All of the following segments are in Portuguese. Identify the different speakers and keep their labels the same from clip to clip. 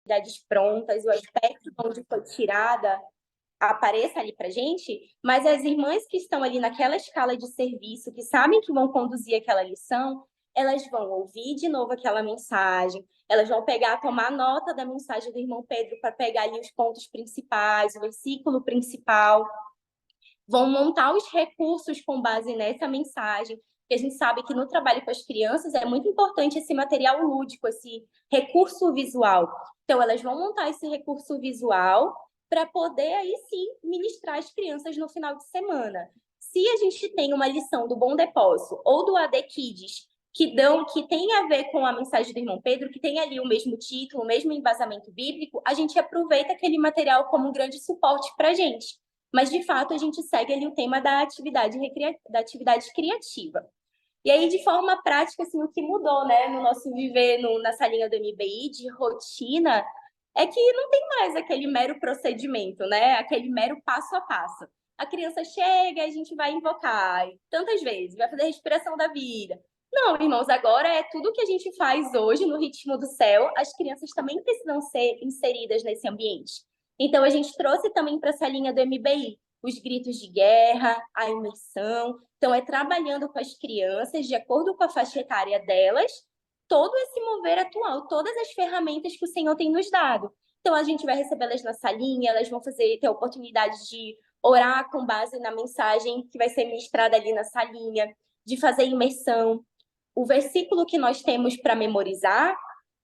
Speaker 1: atividades prontas, o aspecto onde foi tirada apareça ali para gente, mas as irmãs que estão ali naquela escala de serviço, que sabem que vão conduzir aquela lição, elas vão ouvir de novo aquela mensagem, elas vão pegar, tomar nota da mensagem do irmão Pedro para pegar ali os pontos principais, o versículo principal, vão montar os recursos com base nessa mensagem, porque a gente sabe que no trabalho com as crianças é muito importante esse material lúdico, esse recurso visual. Então, elas vão montar esse recurso visual para poder, aí sim, ministrar as crianças no final de semana. Se a gente tem uma lição do Bom Depósito ou do AD Kids que tem a ver com a mensagem do irmão Pedro, que tem ali o mesmo título, o mesmo embasamento bíblico, a gente aproveita aquele material como um grande suporte para a gente. Mas, de fato, a gente segue ali o tema da atividade criativa. E aí, de forma prática, assim, o que mudou, né, no nosso viver na salinha do MBI, de rotina, é que não tem mais aquele mero procedimento, né, aquele mero passo a passo. A criança chega, a gente vai invocar tantas vezes, vai fazer a respiração da vida. Não, irmãos, agora é tudo que a gente faz hoje no ritmo do céu, as crianças também precisam ser inseridas nesse ambiente. Então, a gente trouxe também para essa linha do MBI os gritos de guerra, a imersão. Então, é trabalhando com as crianças, de acordo com a faixa etária delas, todo esse mover atual, todas as ferramentas que o Senhor tem nos dado. Então, a gente vai recebê-las na salinha, elas vão ter a oportunidade de orar com base na mensagem que vai ser ministrada ali na salinha, de fazer imersão. O versículo que nós temos para memorizar,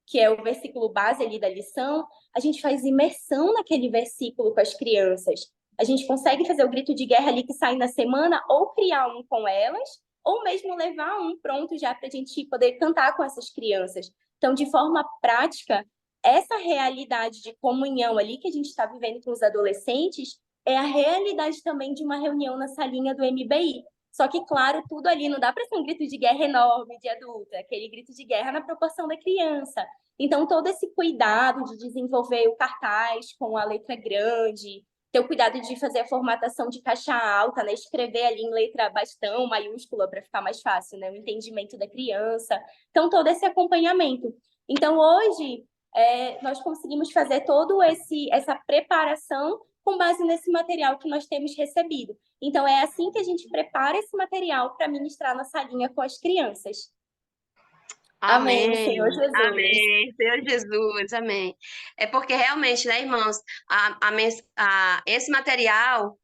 Speaker 1: que é o versículo base ali da lição, a gente faz imersão naquele versículo com as crianças. A gente consegue fazer o grito de guerra ali que sai na semana, ou criar um com elas, ou mesmo levar um pronto já para a gente poder cantar com essas crianças. Então, de forma prática, essa realidade de comunhão ali que a gente está vivendo com os adolescentes é a realidade também de uma reunião na salinha do MBI. Só que, claro, tudo ali não dá para ser um grito de guerra enorme de adulta, aquele grito de guerra na proporção da criança. Então, todo esse cuidado de desenvolver o cartaz com a letra grande, ter o cuidado de fazer a formatação de caixa alta, né? Escrever ali em letra bastão, maiúscula, para ficar mais fácil, né? O entendimento da criança. Então, todo esse acompanhamento. Então, hoje, nós conseguimos fazer toda essa preparação com base nesse material que nós temos recebido. Então, é assim que a gente prepara esse material para ministrar na salinha com as crianças. Amém, Senhor
Speaker 2: Amém,
Speaker 1: Jesus.
Speaker 2: amém, Senhor Jesus, amém. É porque realmente, né, irmãos, esse material,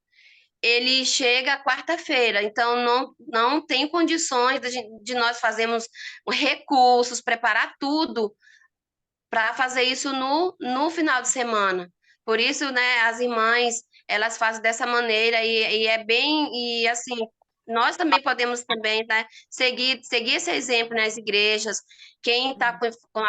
Speaker 2: ele chega quarta-feira, então não tem condições de nós fazermos recursos, preparar tudo para fazer isso no final de semana. Por isso, né, as irmãs, elas fazem dessa maneira e é bem, e assim, nós também podemos também, né, seguir esse exemplo nas igrejas, quem está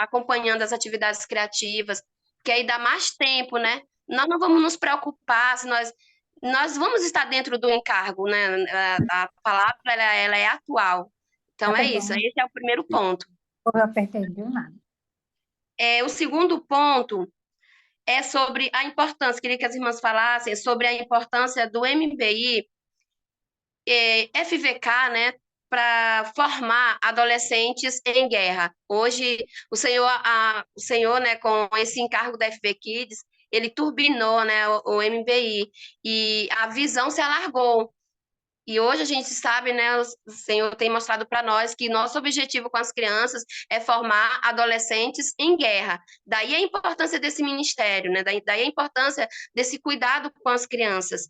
Speaker 2: acompanhando as atividades criativas, que aí dá mais tempo, né? Nós não vamos nos preocupar se nós vamos estar dentro do encargo, né? A palavra, ela é atual.
Speaker 3: Tá
Speaker 2: Então, é isso.
Speaker 3: perdão,
Speaker 2: Esse é o primeiro ponto.
Speaker 3: eu apertei, viu, nada.
Speaker 2: O segundo ponto é sobre a importância, queria que as irmãs falassem sobre a importância do MBI, FVK, né, para formar adolescentes em guerra. Hoje, o senhor, né, com esse encargo da FV Kids, ele turbinou, né, o MBI, e a visão se alargou. E hoje a gente sabe, né, o Senhor tem mostrado para nós que nosso objetivo com as crianças é formar adolescentes em guerra. Daí a importância desse ministério, né? Daí a importância desse cuidado com as crianças.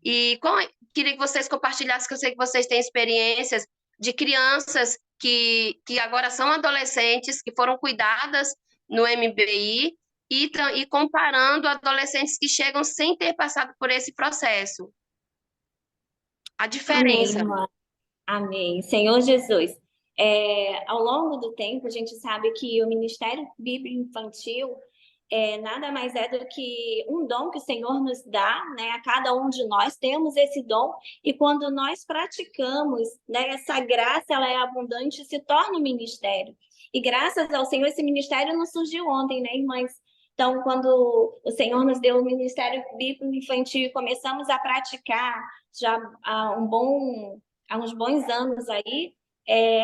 Speaker 2: Queria que vocês compartilhassem, que eu sei que vocês têm experiências de crianças que agora são adolescentes, que foram cuidadas no MBI e comparando adolescentes que chegam sem ter passado por esse processo. A
Speaker 1: Amém,
Speaker 2: diferença.
Speaker 1: irmã. Amém. Senhor Jesus, ao longo do tempo, a gente sabe que o Ministério Bíblico Infantil nada mais é do que um dom que o Senhor nos dá, né? A cada um de nós temos esse dom, e quando nós praticamos, né, essa graça, ela é abundante e se torna um ministério. E graças ao Senhor, esse ministério não surgiu ontem, né, irmãs? Então, quando o Senhor nos deu o Ministério Bíblico Infantil e começamos a praticar já há uns bons anos aí,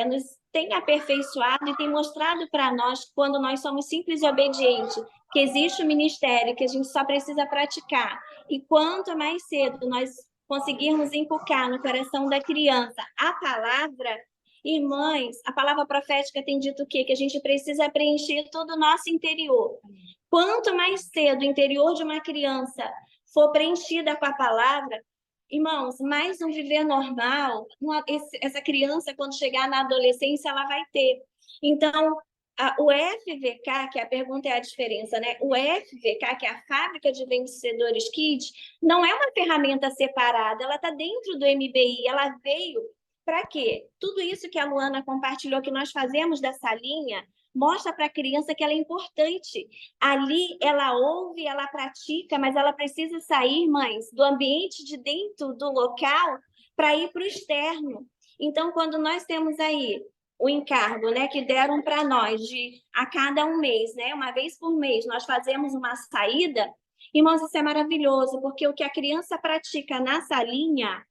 Speaker 1: nos tem aperfeiçoado e tem mostrado para nós, quando nós somos simples e obedientes,
Speaker 4: que existe o ministério, que a gente só precisa praticar. E quanto mais cedo nós conseguirmos inculcar no coração da criança a palavra, irmãs, a palavra profética tem dito o quê? Que a gente precisa preencher todo o nosso interior. Quanto mais cedo o interior de uma criança for preenchida com a palavra, irmãos, mais um viver normal, essa criança, quando chegar na adolescência, ela vai ter. Então, o FVK, que a pergunta é a diferença, né? O FVK, que é a Fábrica de Vencedores Kids, não é uma ferramenta separada, ela está dentro do MBI, ela veio para quê? Tudo isso que a Luana compartilhou, que nós fazemos dessa linha, mostra para a criança que ela é importante. Ali ela ouve, ela pratica, mas ela precisa sair, mães, do ambiente de dentro do local para ir para o externo. Então, quando nós temos aí o encargo, né, que deram para nós de a cada um mês, né, uma vez por mês, nós fazemos uma saída, irmãos, isso é maravilhoso, porque o que a criança pratica na salinha,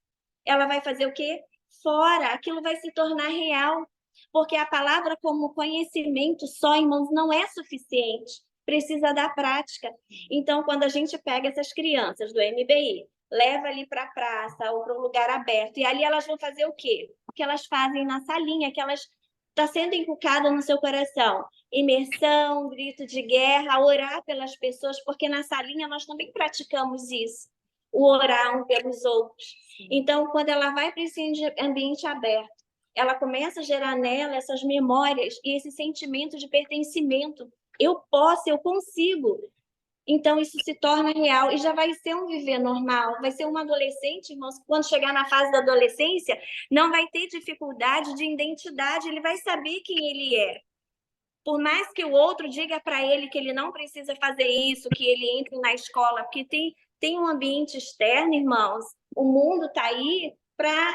Speaker 4: ela vai fazer o quê? Fora, aquilo vai se tornar real, porque a palavra como conhecimento só, irmãos, não é suficiente, precisa da prática. Então, quando a gente pega essas crianças do MBI, leva ali para a praça ou para um lugar aberto, e ali elas vão fazer o quê? O que elas fazem na salinha, que elas está sendo inculcada no seu coração. Imersão, grito de guerra, orar pelas pessoas, porque na salinha nós também praticamos isso, o orar um pelos outros. Então, quando ela vai para esse ambiente aberto, ela começa a gerar nela essas memórias e esse sentimento de pertencimento. Eu posso, eu consigo. Então, isso se torna real e já vai ser um viver normal. Vai ser um adolescente, irmãos, quando chegar na fase da adolescência, não vai ter dificuldade de identidade, ele vai saber quem ele é. Por mais que o outro diga para ele que ele não precisa fazer isso, que ele entre na escola, porque tem um ambiente externo, irmãos, o mundo está aí para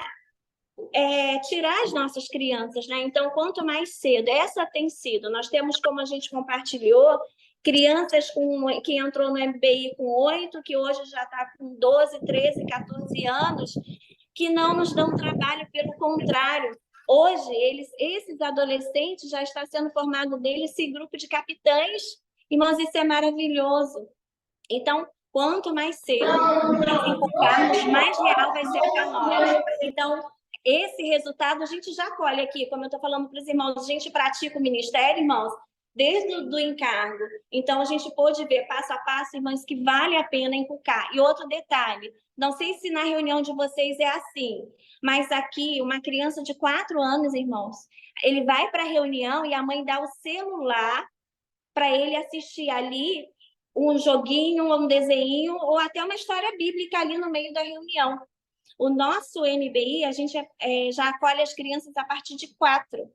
Speaker 4: tirar as nossas crianças, né? Então, quanto mais cedo, essa tem sido, nós temos, como a gente compartilhou, crianças que entrou no MBI com 8, que hoje já está com 12, 13, 14 anos, que não nos dão trabalho, pelo contrário. Hoje, esses adolescentes já está sendo formado deles esse grupo de capitães. Irmãos, isso é maravilhoso. Então, quanto mais cedo nós inculcarmos, mais real vai ser para nós. Então, esse resultado a gente já colhe aqui, como eu estou falando para os irmãos, a gente pratica o ministério, irmãos, desde o encargo. Então, a gente pôde ver passo a passo, irmãos, que vale a pena inculcar. E outro detalhe, não sei se na reunião de vocês é assim, mas aqui, uma criança de 4 anos, irmãos, ele vai para a reunião e a mãe dá o celular para ele assistir ali um joguinho, um desenho, ou até uma história bíblica ali no meio da reunião. O nosso MBI, a gente já acolhe as crianças a partir de 4.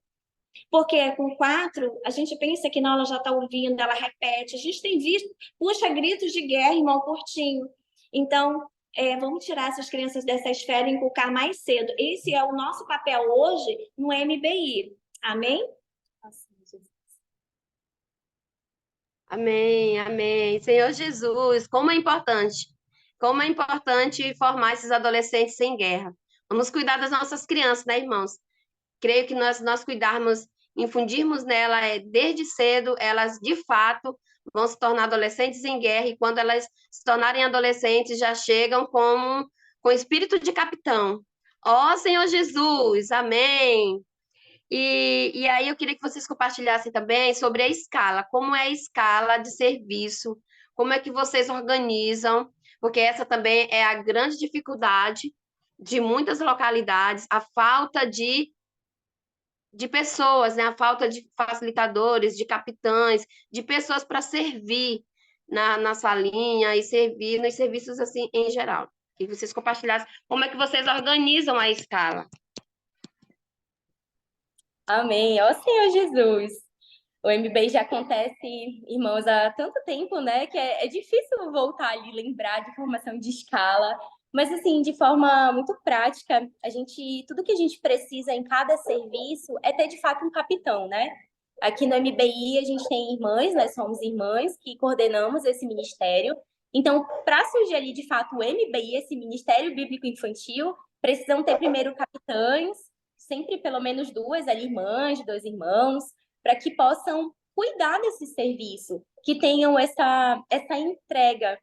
Speaker 4: Porque com 4, a gente pensa que não, ela já está ouvindo, ela repete. A gente tem visto, puxa, gritos de guerra, irmão, curtinho. Então, vamos tirar essas crianças dessa esfera e inculcar mais cedo. Esse é o nosso papel hoje no MBI. Amém?
Speaker 2: Amém, amém. Senhor Jesus, como é importante formar esses adolescentes sem guerra. Vamos cuidar das nossas crianças, né, irmãos? Creio que nós cuidarmos, infundirmos nela desde cedo, elas de fato vão se tornar adolescentes em guerra, e quando elas se tornarem adolescentes, já chegam com espírito de capitão. Ó Senhor Jesus, amém. E aí eu queria que vocês compartilhassem também sobre a escala, como é a escala de serviço, como é que vocês organizam, porque essa também é a grande dificuldade de muitas localidades, a falta de pessoas, né? A falta de facilitadores, de capitães, de pessoas para servir na salinha e servir nos serviços assim em geral. Que vocês compartilhassem como é que vocês organizam a escala.
Speaker 1: Amém. Ó Senhor Jesus. O MBI já acontece, irmãos, há tanto tempo, né? Que é difícil voltar ali, lembrar de formação de escala. Mas, assim, de forma muito prática, tudo que a gente precisa em cada serviço é ter, de fato, um capitão, né? Aqui no MBI, a gente tem irmãs, nós somos irmãs que coordenamos esse ministério. Então, para surgir ali, de fato, o MBI, esse Ministério Bíblico Infantil, precisam ter primeiro capitães, sempre pelo menos 2 ali, irmãs, 2 irmãos, para que possam cuidar desse serviço. que tenham essa entrega,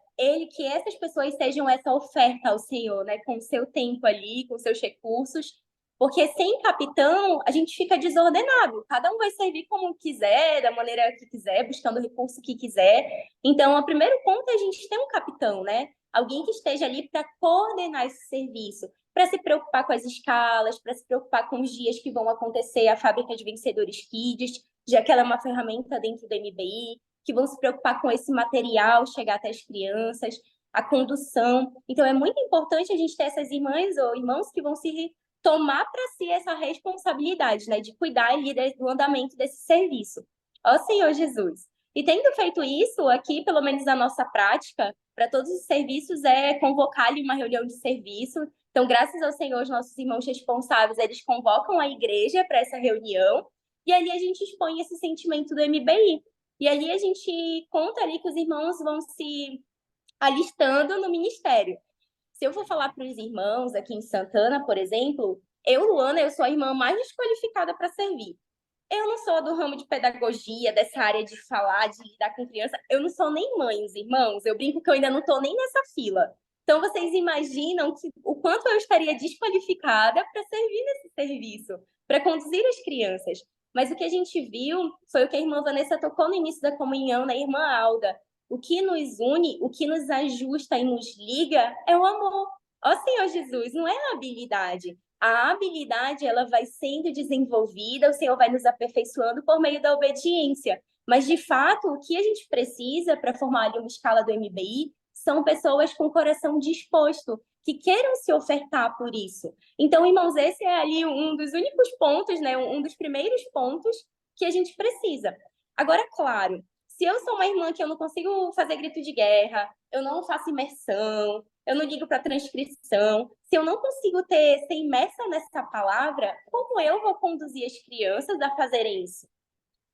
Speaker 1: que essas pessoas sejam essa oferta ao Senhor, né? Com o seu tempo ali, com seus recursos, porque sem capitão a gente fica desordenado, cada um vai servir como quiser, da maneira que quiser, buscando o recurso que quiser. Então, o primeiro ponto é a gente ter um capitão, né? Alguém que esteja ali para coordenar esse serviço, para se preocupar com as escalas, para se preocupar com os dias que vão acontecer a fábrica de Vencedores Kids, já que ela é uma ferramenta dentro do MBI, que vão se preocupar com esse material chegar até as crianças, a condução. Então, é muito importante a gente ter essas irmãs ou irmãos que vão se tomar para si essa responsabilidade, né, de cuidar ali do andamento desse serviço. Ó Senhor Jesus! E tendo feito isso, aqui, pelo menos na nossa prática, para todos os serviços, é convocar ali uma reunião de serviço. Então, graças ao Senhor, os nossos irmãos responsáveis, eles convocam a igreja para essa reunião, e ali a gente expõe esse sentimento do MBI. E ali a gente conta ali que os irmãos vão se alistando no ministério. Se eu for falar para os irmãos aqui em Santana, por exemplo, Luana, eu sou a irmã mais desqualificada para servir. Eu não sou do ramo de pedagogia, dessa área de falar, de lidar com criança. Eu não sou nem mãe, os irmãos. Eu brinco que eu ainda não estou nem nessa fila. Então, vocês imaginam o quanto eu estaria desqualificada para servir nesse serviço, para conduzir as crianças. Mas o que a gente viu foi o que a irmã Vanessa tocou no início da comunhão, na irmã Alda. O que nos une, o que nos ajusta e nos liga é o amor. Ó Senhor Jesus, não é a habilidade. A habilidade, ela vai sendo desenvolvida, o Senhor vai nos aperfeiçoando por meio da obediência. Mas, de fato, o que a gente precisa para formar ali uma escala do MBI são pessoas com o coração disposto, que queiram se ofertar por isso. Então, irmãos, esse é ali um dos únicos pontos, né? Um dos primeiros pontos que a gente precisa. Um claro, se eu sou uma irmã que eu não consigo fazer grito de guerra, eu não faço imersão, eu não ligo para transcrição, se eu não consigo ser imersa nessa palavra, como eu vou conduzir as crianças a fazerem isso?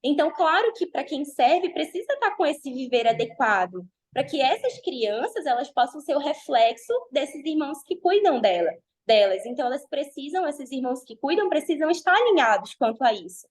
Speaker 1: Então, claro que para quem serve, precisa estar com esse viver adequado, para que essas crianças elas possam ser o reflexo desses irmãos que cuidam delas. Então, esses irmãos que cuidam precisam estar alinhados quanto a isso.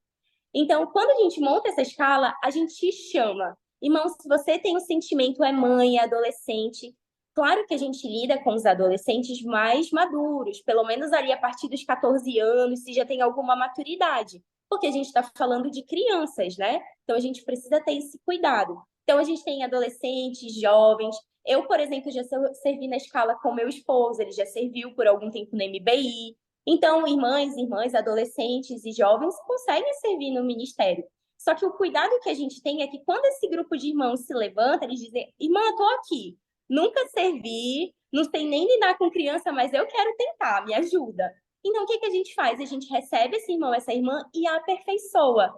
Speaker 1: Então, quando a gente monta essa escala, a gente chama. Irmãos, se você tem um sentimento, é mãe, é adolescente, claro que a gente lida com os adolescentes mais maduros, pelo menos ali a partir dos 14 anos, se já tem alguma maturidade, porque a gente está falando de crianças, né? Então, a gente precisa ter esse cuidado. Então, a gente tem adolescentes, jovens. Eu, por exemplo, já servi na escala com meu esposo, ele já serviu por algum tempo no MBI. Então, irmãs, adolescentes e jovens conseguem servir no ministério. Só que o cuidado que a gente tem é que quando esse grupo de irmãos se levanta, eles dizem, irmã, eu estou aqui, nunca servi, não sei nem lidar com criança, mas eu quero tentar, me ajuda. Então, o que a gente faz? A gente recebe esse irmão, essa irmã e a aperfeiçoa.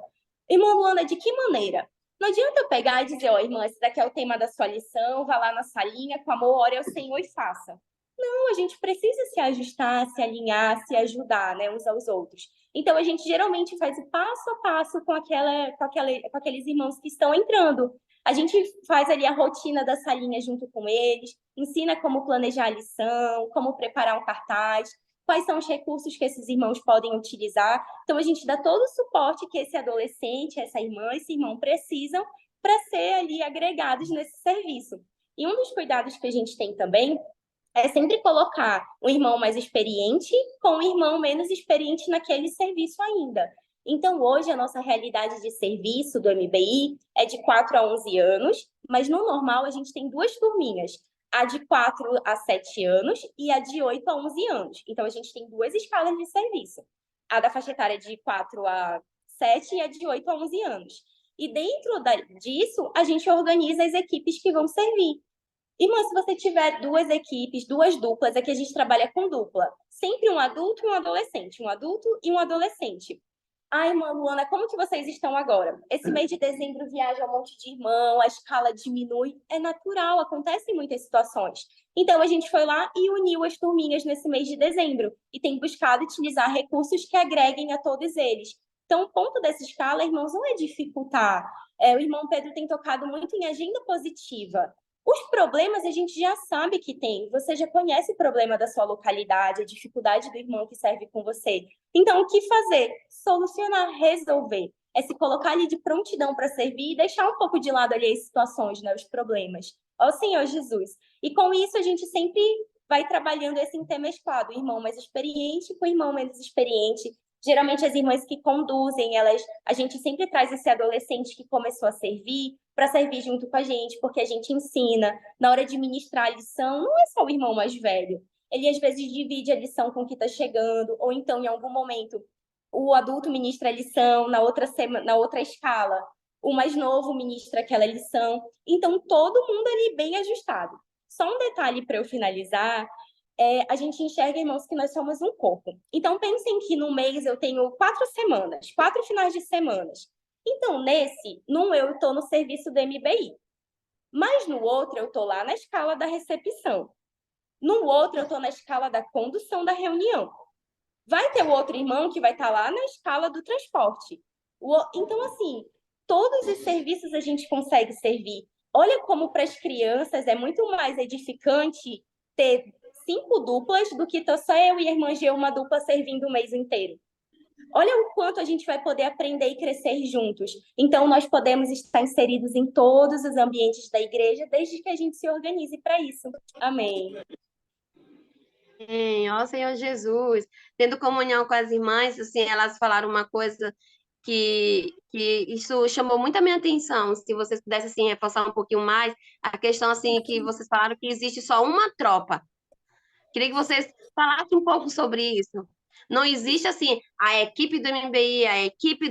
Speaker 1: Irmã Luana, de que maneira? Não adianta eu pegar e dizer, ó, irmã, esse daqui é o tema da sua lição, vá lá na salinha, com amor, ore ao Senhor e faça. Não, a gente precisa se ajustar, se alinhar, se ajudar, né, uns aos outros. Então, a gente geralmente faz o passo a passo com aqueles irmãos que estão entrando. A gente faz ali a rotina da salinha junto com eles, ensina como planejar a lição, como preparar um cartaz, quais são os recursos que esses irmãos podem utilizar. Então, a gente dá todo o suporte que esse adolescente, essa irmã, esse irmão precisam para ser ali agregados nesse serviço. E um dos cuidados que a gente tem também é sempre colocar um irmão mais experiente com um irmão menos experiente naquele serviço ainda. Então, hoje, a nossa realidade de serviço do MBI é de 4 a 11 anos, mas no normal a gente tem 2 turminhas, a de 4 a 7 anos e a de 8 a 11 anos. Então, a gente tem 2 escalas de serviço. A da faixa etária de 4 a 7 e a de 8 a 11 anos. E dentro disso, a gente organiza as equipes que vão servir. Irmã, se você tiver 2 equipes, 2 duplas, aqui a gente trabalha com dupla. Sempre um adulto e um adolescente. Um adulto e um adolescente. Ai, irmã Luana, como que vocês estão agora? Esse mês de dezembro viaja um monte de irmão, a escala diminui. É natural, acontecem muitas situações. Então, a gente foi lá e uniu as turminhas nesse mês de dezembro. E tem buscado utilizar recursos que agreguem a todos eles. Então, o ponto dessa escala, irmãos, não é dificultar. O irmão Pedro tem tocado muito em agenda positiva. Os problemas a gente já sabe que tem. Você já conhece o problema da sua localidade, a dificuldade do irmão que serve com você. Então, o que fazer? Solucionar, resolver. é se colocar ali de prontidão para servir e deixar um pouco de lado ali as situações, né, os problemas. Ó Senhor Jesus. E com isso a gente sempre vai trabalhando esse intermesclado, o irmão mais experiente com o irmão menos experiente. Geralmente as irmãs que conduzem, a gente sempre traz esse adolescente que começou a servir para servir junto com a gente, porque a gente ensina. Na hora de ministrar a lição, não é só o irmão mais velho. Ele às vezes divide a lição com o que está chegando, ou então em algum momento o adulto ministra a lição, na outra escala o mais novo ministra aquela lição. Então todo mundo ali bem ajustado. Só um detalhe para eu finalizar, a gente enxerga, irmãos, que nós somos um corpo. Então, pensem que no mês eu tenho 4 semanas, 4 finais de semanas. Então, num eu estou no serviço do MBI. Mas no outro eu estou lá na escala da recepção. No outro eu estou na escala da condução da reunião. Vai ter o outro irmão que vai estar lá na escala do transporte. Então, assim, todos os serviços a gente consegue servir. Olha como para as crianças é muito mais edificante ter 5 duplas do que só eu e a irmã G uma dupla servindo o mês inteiro. Olha o quanto a gente vai poder aprender e crescer juntos. Então, nós podemos estar inseridos em todos os ambientes da igreja, desde que a gente se organize para isso. Amém.
Speaker 2: Ó Senhor Jesus, tendo comunhão com as irmãs, assim, elas falaram uma coisa que isso chamou muito a minha atenção. Se vocês pudessem, assim, reforçar um pouquinho mais, a questão, assim, que vocês falaram que existe só uma tropa. Queria que vocês falassem um pouco sobre isso. Não existe, assim, a equipe do MBI, a equipe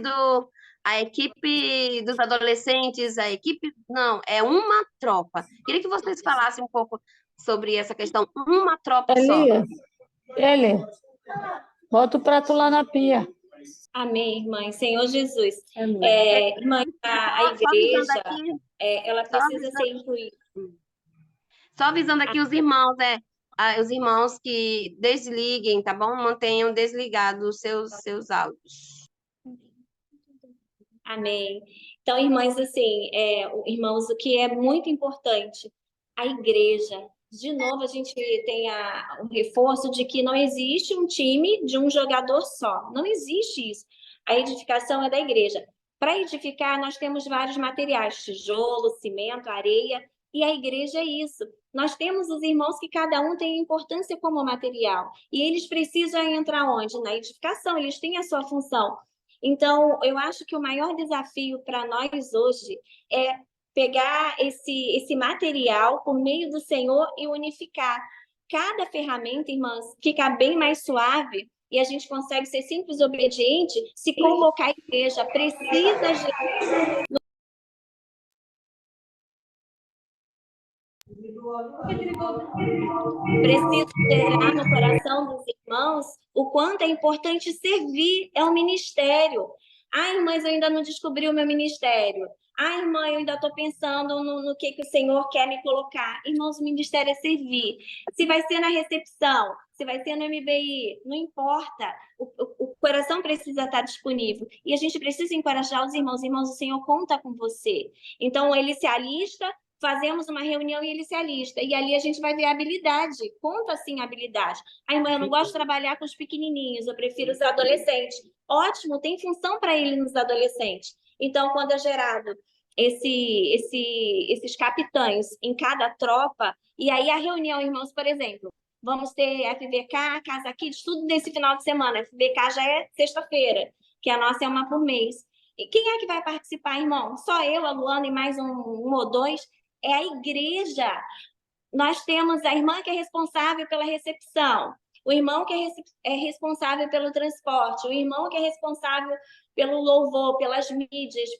Speaker 2: dos adolescentes, a equipe... Não, é uma tropa. Queria que vocês falassem um pouco sobre essa questão. Uma tropa só.
Speaker 5: Eli, bota o prato lá na pia.
Speaker 4: Amém, irmã. Senhor Jesus.
Speaker 5: Amém.
Speaker 4: Irmã, a igreja, ela precisa ser incluída.
Speaker 2: Só avisando aqui os irmãos que desliguem, tá bom? Mantenham desligados os seus áudios.
Speaker 4: Amém. Então, irmãs, assim, irmãos, o que é muito importante, a igreja. De novo, a gente tem um reforço de que não existe um time de um jogador só. Não existe isso. A edificação é da igreja. Para edificar, nós temos vários materiais: tijolo, cimento, areia, e a igreja é isso. Nós temos os irmãos que cada um tem importância como material, e eles precisam entrar onde? Na edificação, eles têm a sua função. Então, eu acho que o maior desafio para nós hoje é pegar esse material por meio do Senhor e unificar. Cada ferramenta, irmãs, fica bem mais suave e a gente consegue ser simples e obediente se convocar a igreja. Precisa gerar no coração dos irmãos o quanto é importante servir, é um ministério. Irmãs, eu ainda não descobri o meu ministério. Irmã, eu ainda estou pensando no que o Senhor quer me colocar. Irmãos, o ministério é servir. Se vai ser na recepção, se vai ser no MBI, não importa. O coração precisa estar disponível. E a gente precisa encorajar os irmãos. Irmãos, o Senhor conta com você. Então, ele se alista, fazemos uma reunião e ele se alista. E ali a gente vai ver a habilidade. Conta, sim, a habilidade. Irmã, eu não gosto de trabalhar com os pequenininhos, eu prefiro os adolescentes. Ótimo, tem função para ele nos adolescentes. Então, quando é gerado esses capitães em cada tropa, e aí a reunião, irmãos, por exemplo, vamos ter FBK, Casa Kids, tudo nesse final de semana. FBK já é sexta-feira, que a nossa é uma por mês. E quem é que vai participar, irmão? Só eu, a Luana e mais um ou dois? É a igreja. Nós temos a irmã que é responsável pela recepção, o irmão que é responsável pelo transporte, o irmão que é responsável pelo louvor, pelas mídias,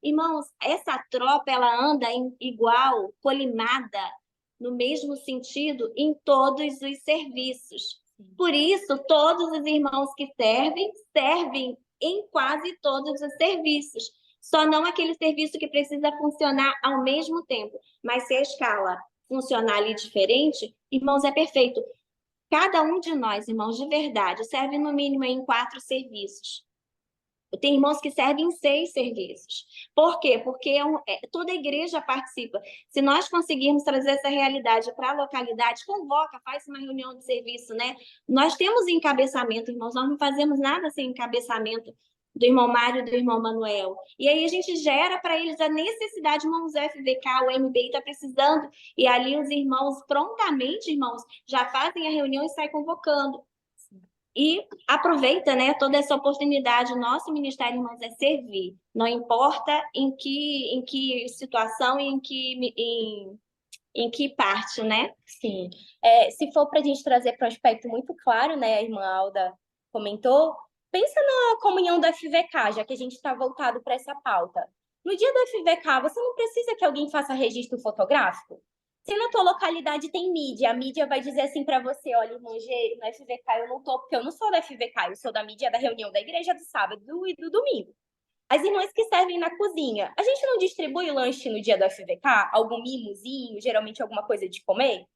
Speaker 4: Irmãos, essa tropa, ela anda igual, colimada, no mesmo sentido, em todos os serviços. Por isso, todos os irmãos que servem em quase todos os serviços. Só não aquele serviço que precisa funcionar ao mesmo tempo. Mas se a escala funcionar ali diferente, irmãos, é perfeito. Cada um de nós, irmãos, de verdade, serve no mínimo em 4 serviços. Tem irmãos que servem em 6 serviços. Por quê? Porque toda a igreja participa. Se nós conseguirmos trazer essa realidade para a localidade, convoca, faz uma reunião de serviço, né? Nós temos encabeçamento, irmãos, nós não fazemos nada sem encabeçamento. do irmão Mário e do irmão Manuel. E aí a gente gera para eles a necessidade, irmãos, o FVK, o MBI está precisando, e ali os irmãos prontamente, irmãos, já fazem a reunião e saem convocando. E aproveita, né, toda essa oportunidade. O nosso ministério, irmãos, é servir. Não importa em que situação e em que parte, né?
Speaker 1: Sim. Se for para a gente trazer para um aspecto muito claro, né, a irmã Alda comentou, pensa na comunhão do FVK, já que a gente está voltado para essa pauta. No dia do FVK, você não precisa que alguém faça registro fotográfico? Se na tua localidade tem mídia, a mídia vai dizer assim para você, olha, irmã G, no FVK eu não tô, porque eu não sou da FVK, eu sou da mídia da reunião da igreja do sábado e do domingo. As irmãs que servem na cozinha, a gente não distribui lanche no dia do FVK? Algum mimozinho, geralmente alguma coisa de comer?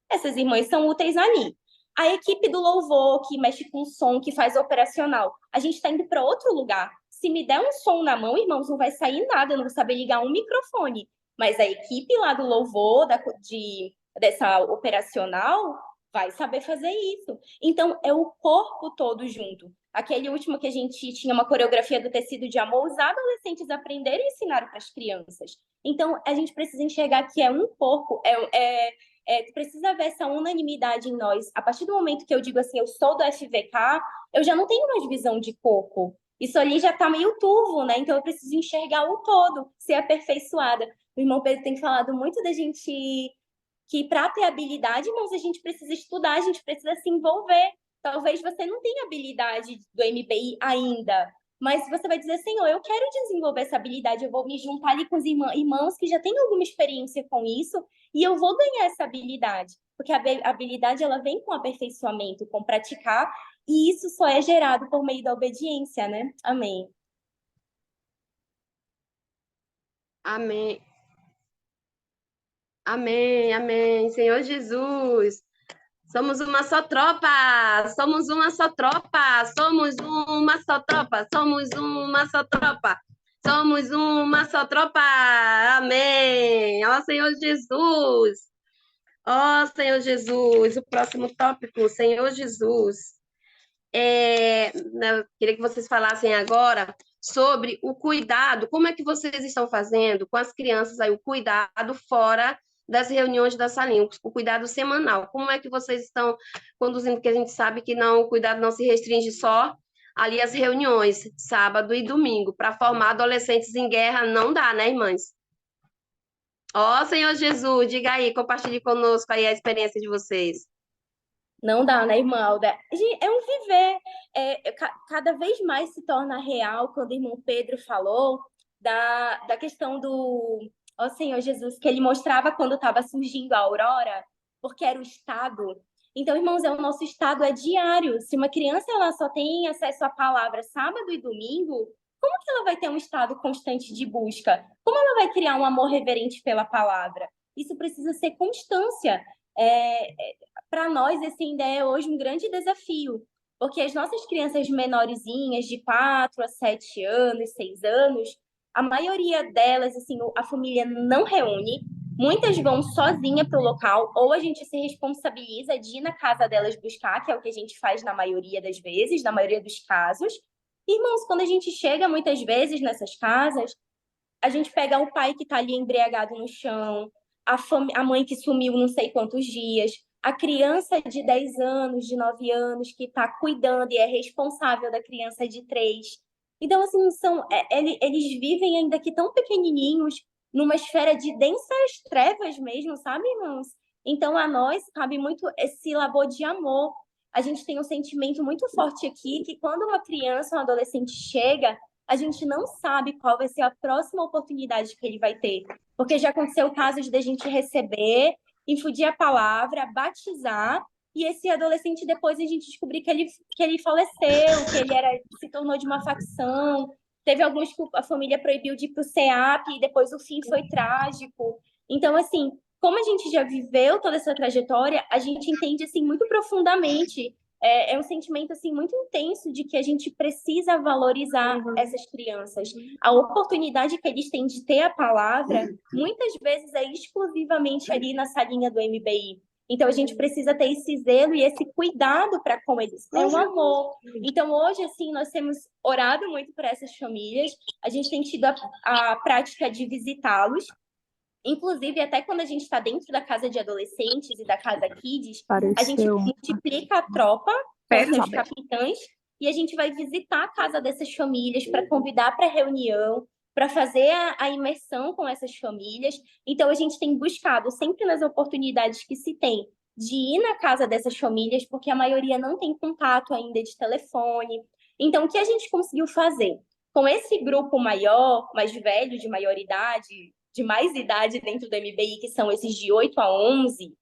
Speaker 1: Essas irmãs são úteis ali. A equipe do louvor, que mexe com som, que faz operacional, a gente está indo para outro lugar. Se me der um som na mão, irmãos, não vai sair nada, eu não vou saber ligar um microfone. Mas a equipe lá do louvor, dessa operacional, vai saber fazer isso. Então, é o corpo todo junto. Aquele último que a gente tinha uma coreografia do tecido de amor, os adolescentes aprenderam e ensinaram para as crianças. Então, a gente precisa enxergar que é um corpo, precisa haver essa unanimidade em nós. A partir do momento que eu digo assim, eu sou do FVK, eu já não tenho mais visão de corpo. Isso ali já está meio turvo, né? Então, eu preciso enxergar o todo, ser aperfeiçoada. O irmão Pedro tem falado muito da gente que para ter habilidade, irmãos, a gente precisa estudar, a gente precisa se envolver. Talvez você não tenha habilidade do MBI ainda, mas você vai dizer, Senhor, eu quero desenvolver essa habilidade, eu vou me juntar ali com os irmãos que já têm alguma experiência com isso e eu vou ganhar essa habilidade. Porque a habilidade, ela vem com aperfeiçoamento, com praticar, e isso só é gerado por meio da obediência, né? Amém.
Speaker 2: Amém. Amém, amém. Senhor Jesus, somos uma só tropa, somos uma só tropa, somos uma só tropa, somos uma só tropa, somos uma só tropa. Amém. Ó Senhor Jesus. Ó Senhor Jesus. O próximo tópico, Senhor Jesus. Eu queria que vocês falassem agora sobre o cuidado, como é que vocês estão fazendo com as crianças aí, o cuidado fora das reuniões da salinha, o cuidado semanal. Como é que vocês estão conduzindo? Porque a gente sabe que não, o cuidado não se restringe só ali às reuniões, sábado e domingo. Para formar adolescentes em guerra não dá, né, irmãs? Ó, Senhor Jesus, diga aí, compartilhe conosco aí a experiência de vocês.
Speaker 1: Não dá, né, irmã Alda? É um viver. Cada vez mais se torna real quando o irmão Pedro falou da questão do ó Senhor Jesus, que ele mostrava quando estava surgindo a aurora, porque era o estado. Então, irmãos, o nosso estado é diário. Se uma criança ela só tem acesso à palavra sábado e domingo, como que ela vai ter um estado constante de busca? Como ela vai criar um amor reverente pela palavra? Isso precisa ser constância. Para nós, esse ainda é hoje um grande desafio, porque as nossas crianças menorzinhas, de 4 a 7 anos, 6 anos, a maioria delas, assim, a família não reúne, muitas vão sozinha para o local, ou a gente se responsabiliza de ir na casa delas buscar, que é o que a gente faz na maioria das vezes, na maioria dos casos. Irmãos, quando a gente chega muitas vezes nessas casas, a gente pega o pai que está ali embriagado no chão, a mãe que sumiu não sei quantos dias, a criança de 10 anos, de 9 anos, que está cuidando e é responsável da criança de 3. Então, assim, eles vivem ainda aqui tão pequenininhos, numa esfera de densas trevas mesmo, sabe, irmãos? Então, a nós cabe muito esse labor de amor. A gente tem um sentimento muito forte aqui, que quando uma criança, um adolescente chega, a gente não sabe qual vai ser a próxima oportunidade que ele vai ter. Porque já aconteceu o caso de a gente receber, infundir a palavra, batizar, e esse adolescente depois a gente descobrir que ele faleceu, que ele se tornou de uma facção. Teve alguns que a família proibiu de ir para o CEAP, e depois o fim foi trágico. Então, assim, como a gente já viveu toda essa trajetória, a gente entende assim muito profundamente. É um sentimento assim muito intenso de que a gente precisa valorizar essas crianças. A oportunidade que eles têm de ter a palavra, muitas vezes é exclusivamente ali na salinha do MBI. Então, a gente precisa ter esse zelo e esse cuidado para com eles. É um amor. Então, hoje, assim, nós temos orado muito por essas famílias. A gente tem tido a prática de visitá-los. Inclusive, até quando a gente está dentro da casa de adolescentes e da casa Kids, a gente multiplica a tropa com os capitães e a gente vai visitar a casa dessas famílias para convidar para reunião, para fazer a imersão com essas famílias. Então, a gente tem buscado sempre nas oportunidades que se tem de ir na casa dessas famílias, porque a maioria não tem contato ainda de telefone. Então, o que a gente conseguiu fazer? Com esse grupo maior, mais velho, de maior idade, de mais idade dentro do MBI, que são esses de 8 a 11,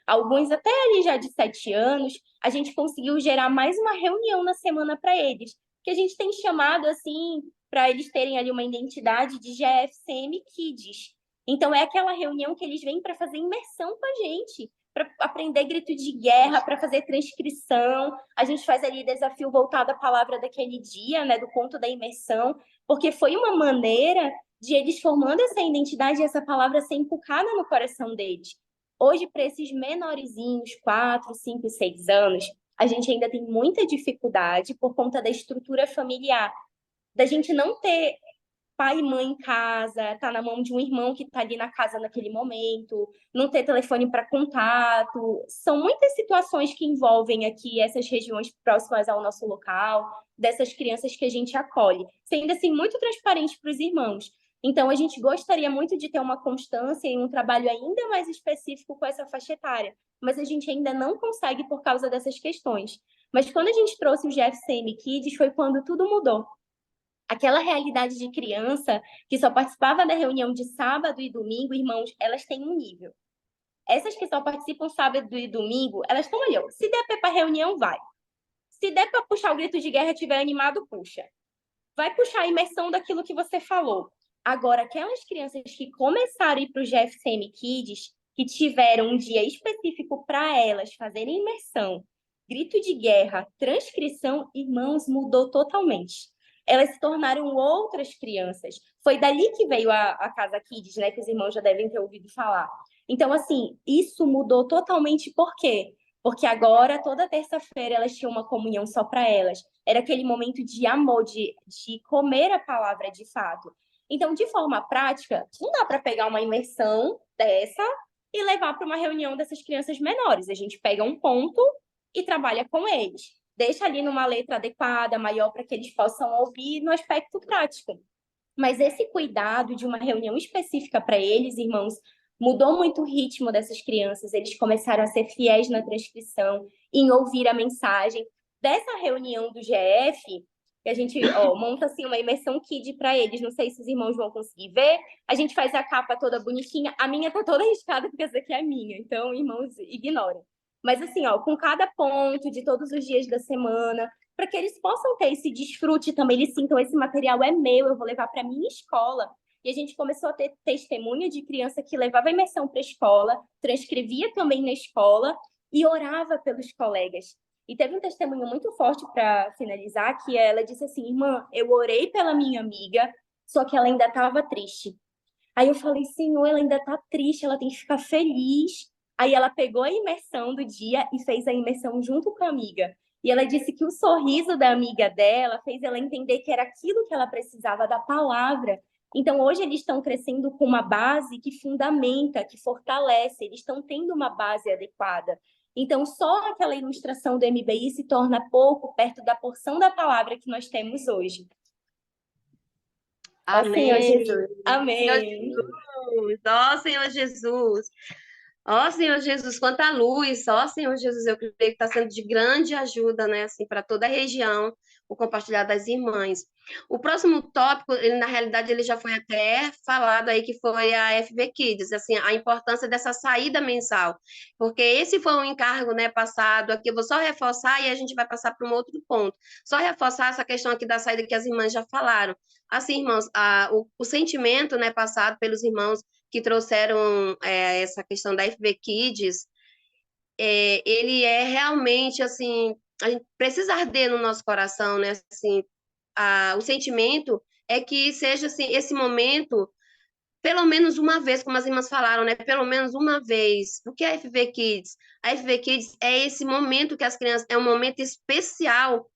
Speaker 1: alguns até ali já de 7 anos, a gente conseguiu gerar mais uma reunião na semana para eles, que a gente tem chamado assim, para eles terem ali uma identidade de GFCM Kids. Então, é aquela reunião que eles vêm para fazer imersão com a gente, para aprender grito de guerra, para fazer transcrição. A gente faz ali desafio voltado à palavra daquele dia, né, do conto da imersão, porque foi uma maneira de eles formando essa identidade e essa palavra ser inculcada no coração deles. Hoje, para esses menorzinhos, 4, 5, 6 anos, a gente ainda tem muita dificuldade por conta da estrutura familiar, da gente não ter pai e mãe em casa, tá na mão de um irmão que tá ali na casa naquele momento, não ter telefone para contato. São muitas situações que envolvem aqui essas regiões próximas ao nosso local, dessas crianças que a gente acolhe, sendo assim muito transparente para os irmãos. Então, a gente gostaria muito de ter uma constância e um trabalho ainda mais específico com essa faixa etária, mas a gente ainda não consegue por causa dessas questões. Mas quando a gente trouxe o GFCM Kids, foi quando tudo mudou. Aquela realidade de criança que só participava da reunião de sábado e domingo, irmãos, elas têm um nível. Essas que só participam sábado e domingo, elas estão ali, ó. Se der para reunião, vai. Se der para puxar o grito de guerra, tiver animado, puxa. Vai puxar a imersão daquilo que você falou. Agora, aquelas crianças que começaram a ir para o GFCM Kids, que tiveram um dia específico para elas fazerem imersão, grito de guerra, transcrição, irmãos, mudou totalmente. Elas se tornaram outras crianças. Foi dali que veio a Casa Kids, né? Que os irmãos já devem ter ouvido falar. Então, assim, isso mudou totalmente. Por quê? Porque agora, toda terça-feira, elas tinham uma comunhão só para elas. Era aquele momento de amor, de comer a palavra de fato. Então, de forma prática, não dá para pegar uma imersão dessa e levar para uma reunião dessas crianças menores. A gente pega um ponto e trabalha com eles. Deixa ali numa letra adequada, maior, para que eles possam ouvir no aspecto prático. Mas esse cuidado de uma reunião específica para eles, irmãos, mudou muito o ritmo dessas crianças. Eles começaram a ser fiéis na transcrição, em ouvir a mensagem. Dessa reunião do GF, que a gente monta assim, uma imersão kid para eles. Não sei se os irmãos vão conseguir ver. A gente faz a capa toda bonitinha. A minha tá toda riscada, porque essa aqui é a minha. Então, irmãos, ignorem. Mas assim, ó, com cada ponto de todos os dias da semana, para que eles possam ter esse desfrute também, eles sintam esse material é meu, eu vou levar para minha escola. E a gente começou a ter testemunho de criança que levava a imersão para a escola, transcrevia também na escola e orava pelos colegas. E teve um testemunho muito forte para finalizar, que ela disse assim, irmã, eu orei pela minha amiga, só que ela ainda estava triste. Aí eu falei, Senhor, ela ainda está triste, ela tem que ficar feliz. Aí ela pegou a imersão do dia e fez a imersão junto com a amiga. E ela disse que o sorriso da amiga dela fez ela entender que era aquilo que ela precisava da palavra. Então, hoje eles estão crescendo com uma base que fundamenta, que fortalece, eles estão tendo uma base adequada. Então, só aquela ilustração do MBI se torna pouco perto da porção da palavra que nós temos hoje.
Speaker 2: Amém.
Speaker 1: Senhor Jesus. Amém.
Speaker 2: Senhor Jesus. Ó, Senhor Jesus. Ó, Senhor Jesus, quanta luz. Ó, Senhor Jesus, eu creio que está sendo de grande ajuda, né, assim, para toda a região, o compartilhar das irmãs. O próximo tópico, na realidade, ele já foi até falado aí, que foi a FB Kids, assim, a importância dessa saída mensal, porque esse foi um encargo, né, passado aqui, eu vou só reforçar e a gente vai passar para um outro ponto. Só reforçar essa questão aqui da saída que as irmãs já falaram. Assim, irmãos, o sentimento, né, passado pelos irmãos que trouxeram essa questão da FB Kids, ele é realmente, assim, a gente precisa arder no nosso coração, né, assim, o sentimento é que seja, assim, esse momento pelo menos uma vez, como as irmãs falaram, né? Pelo menos uma vez. O que é a FV Kids? A FV Kids é esse momento que as crianças, é um momento especial,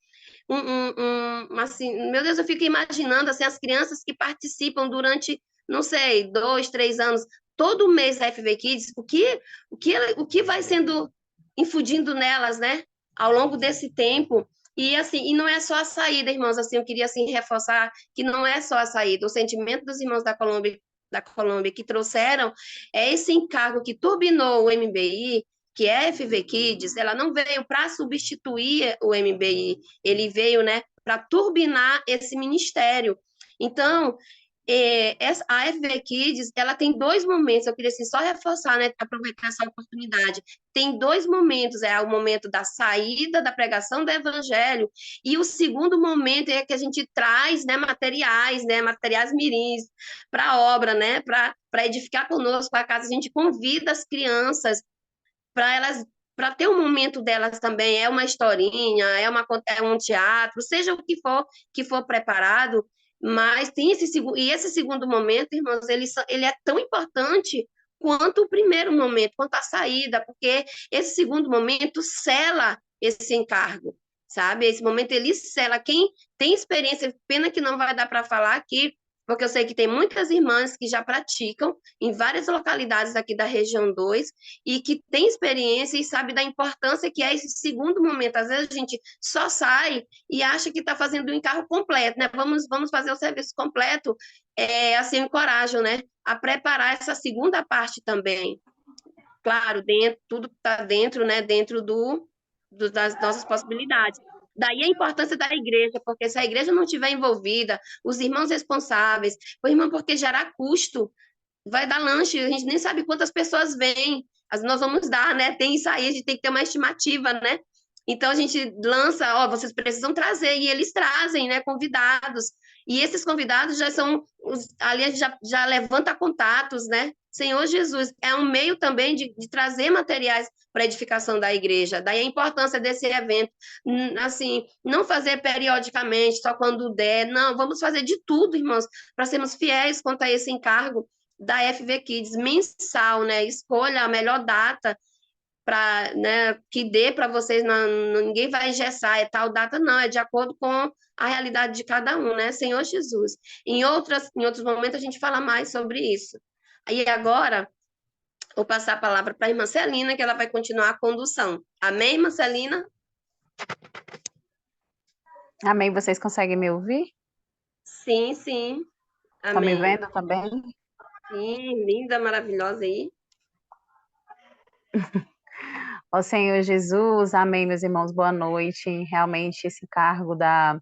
Speaker 2: assim, meu Deus, eu fico imaginando assim, as crianças que participam durante, não sei, 2, 3 anos, todo mês da FV Kids, o que vai sendo infundindo nelas, né, ao longo desse tempo. E assim, e não é só a saída, irmãos, assim, eu queria assim reforçar que não é só a saída, o sentimento dos irmãos da Colômbia que trouxeram é esse encargo que turbinou o MBI, que é a FV Kids, ela não veio para substituir o MBI, ele veio, né, para turbinar esse ministério. Então, a FV Kids, ela tem dois momentos, eu queria assim, só reforçar, né, aproveitar essa oportunidade. Tem dois momentos, é o momento da saída da pregação do evangelho, e o segundo momento é que a gente traz, né, materiais mirins para a obra, né, para edificar conosco a casa, a gente convida as crianças para elas, para ter um momento delas também, é uma historinha, é um teatro, seja o que for preparado, mas tem esse segundo momento, irmãos, ele é tão importante quanto o primeiro momento, quanto a saída, porque esse segundo momento sela esse encargo, sabe? Esse momento ele sela. Quem tem experiência, pena que não vai dar para falar aqui, porque eu sei que tem muitas irmãs que já praticam em várias localidades aqui da região 2 e que tem experiência e sabe da importância que é esse segundo momento. Às vezes a gente só sai e acha que está fazendo o encargo completo, né? Vamos fazer o serviço completo, assim, eu encorajo, né? A preparar essa segunda parte também. Claro, tudo está dentro, né? Dentro das nossas possibilidades. Daí a importância da igreja, porque se a igreja não estiver envolvida, os irmãos responsáveis, o irmão, porque gerar custo, vai dar lanche, a gente nem sabe quantas pessoas vêm, nós vamos dar, né? Tem isso aí, a gente tem que ter uma estimativa, né? Então a gente lança, ó, vocês precisam trazer, e eles trazem, né, convidados. E esses convidados já são, ali a gente já levanta contatos, né? Senhor Jesus, é um meio também de trazer materiais para edificação da igreja. Daí a importância desse evento, assim, não fazer periodicamente, só quando der, não, vamos fazer de tudo, irmãos, para sermos fiéis quanto a esse encargo da FV Kids mensal, né? Escolha a melhor data para, né, que dê para vocês, ninguém vai engessar, é tal data, não, é de acordo com a realidade de cada um, né? Senhor Jesus. Em outros momentos a gente fala mais sobre isso. Aí agora, vou passar a palavra para a irmã Celina, que ela vai continuar a condução. Amém, irmã Celina?
Speaker 6: Amém. Vocês conseguem me ouvir?
Speaker 2: Sim, sim.
Speaker 6: Estão me
Speaker 2: Amém.
Speaker 6: vendo também?
Speaker 2: Sim, linda, maravilhosa aí.
Speaker 6: Ó Senhor Jesus, amém, meus irmãos, boa noite. Realmente, esse cargo da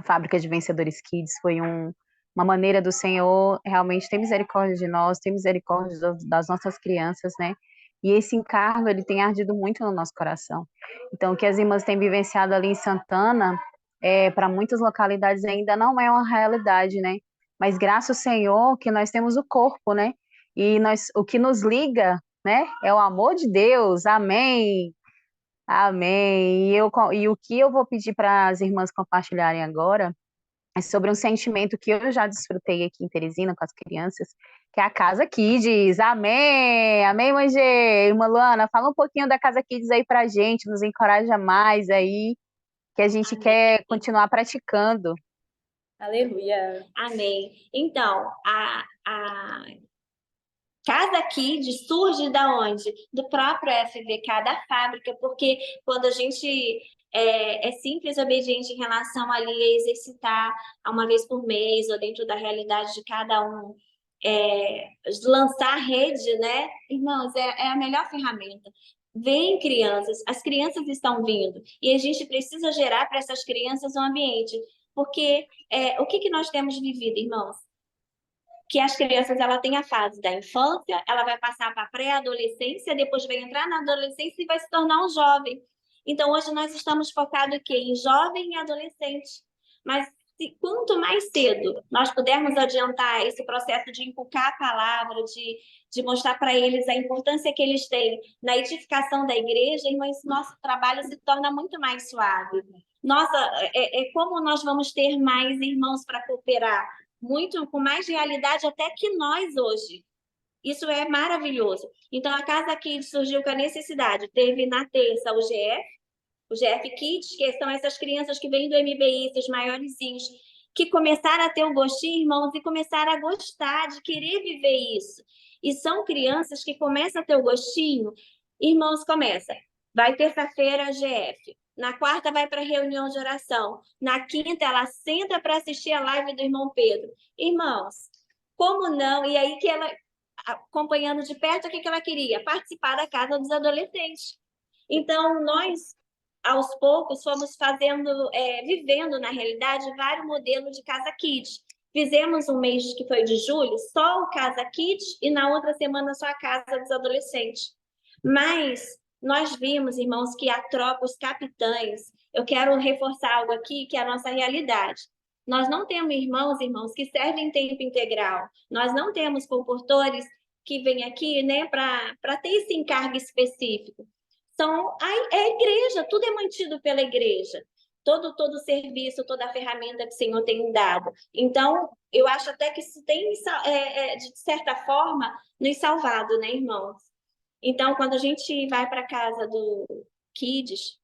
Speaker 6: Fábrica de Vencedores Kids foi uma maneira do Senhor realmente ter misericórdia de nós, ter misericórdia das nossas crianças, né? E esse encargo, ele tem ardido muito no nosso coração. Então, o que as irmãs têm vivenciado ali em Santana, para muitas localidades ainda não é uma realidade, né? Mas graças ao Senhor que nós temos o corpo, né? E o que nos liga, né? É o amor de Deus. Amém. Amém. E o que eu vou pedir para as irmãs compartilharem agora é sobre um sentimento que eu já desfrutei aqui em Teresina com as crianças, que é a Casa Kids. Amém. Amém, mãe G. Irmã Luana, fala um pouquinho da Casa Kids aí pra gente, nos encoraja mais aí, que a gente quer continuar praticando.
Speaker 1: Aleluia.
Speaker 4: Amém. Então, a Casa Kids surge da onde? Do próprio FVK, da fábrica, porque quando a gente é simples, obediente em relação ali a exercitar uma vez por mês, ou dentro da realidade de cada um, lançar rede, né? Irmãos, é a melhor ferramenta. Vem crianças, as crianças estão vindo, e a gente precisa gerar para essas crianças um ambiente, porque o que nós temos vivido, irmãos? Que as crianças ela têm a fase da infância, ela vai passar para a pré-adolescência, depois vai entrar na adolescência e vai se tornar um jovem. Então, hoje nós estamos focados em jovem e adolescente. Mas quanto mais cedo nós pudermos adiantar esse processo de inculcar a palavra, de mostrar para eles a importância que eles têm na edificação da igreja, irmãos, nosso trabalho se torna muito mais suave. Nossa, como nós vamos ter mais irmãos para cooperar? muito com mais realidade até que nós hoje. Isso é maravilhoso. Então, a Casa Kids surgiu com a necessidade. Teve na terça o GF Kids, que são essas crianças que vêm do MBI, esses maiorzinhos, que começaram a ter o gostinho, irmãos, e começaram a gostar de querer viver isso. E são crianças que começam a ter o gostinho, irmãos, começa. Vai terça-feira, GF. Na quarta, vai para a reunião de oração. Na quinta, ela senta para assistir a live do irmão Pedro. Irmãos, como não? E aí que ela, acompanhando de perto, o que ela queria? Participar da casa dos adolescentes. Então, nós, aos poucos, fomos vivendo, na realidade, vários modelos de Casa Kids. Fizemos um mês que foi de julho, só o Casa Kids, e na outra semana só a Casa dos Adolescentes. Mas nós vimos, irmãos, que a tropa, os capitães, eu quero reforçar algo aqui, que é a nossa realidade. Nós não temos irmãos, que servem em tempo integral. Nós não temos comportores que vêm aqui, né, para ter esse encargo específico. É a igreja, tudo é mantido pela igreja. Todo o serviço, toda a ferramenta que o Senhor tem dado. Então, eu acho até que isso tem, de certa forma, nos salvado, né, irmãos? Então, quando a gente vai para a casa do Kids,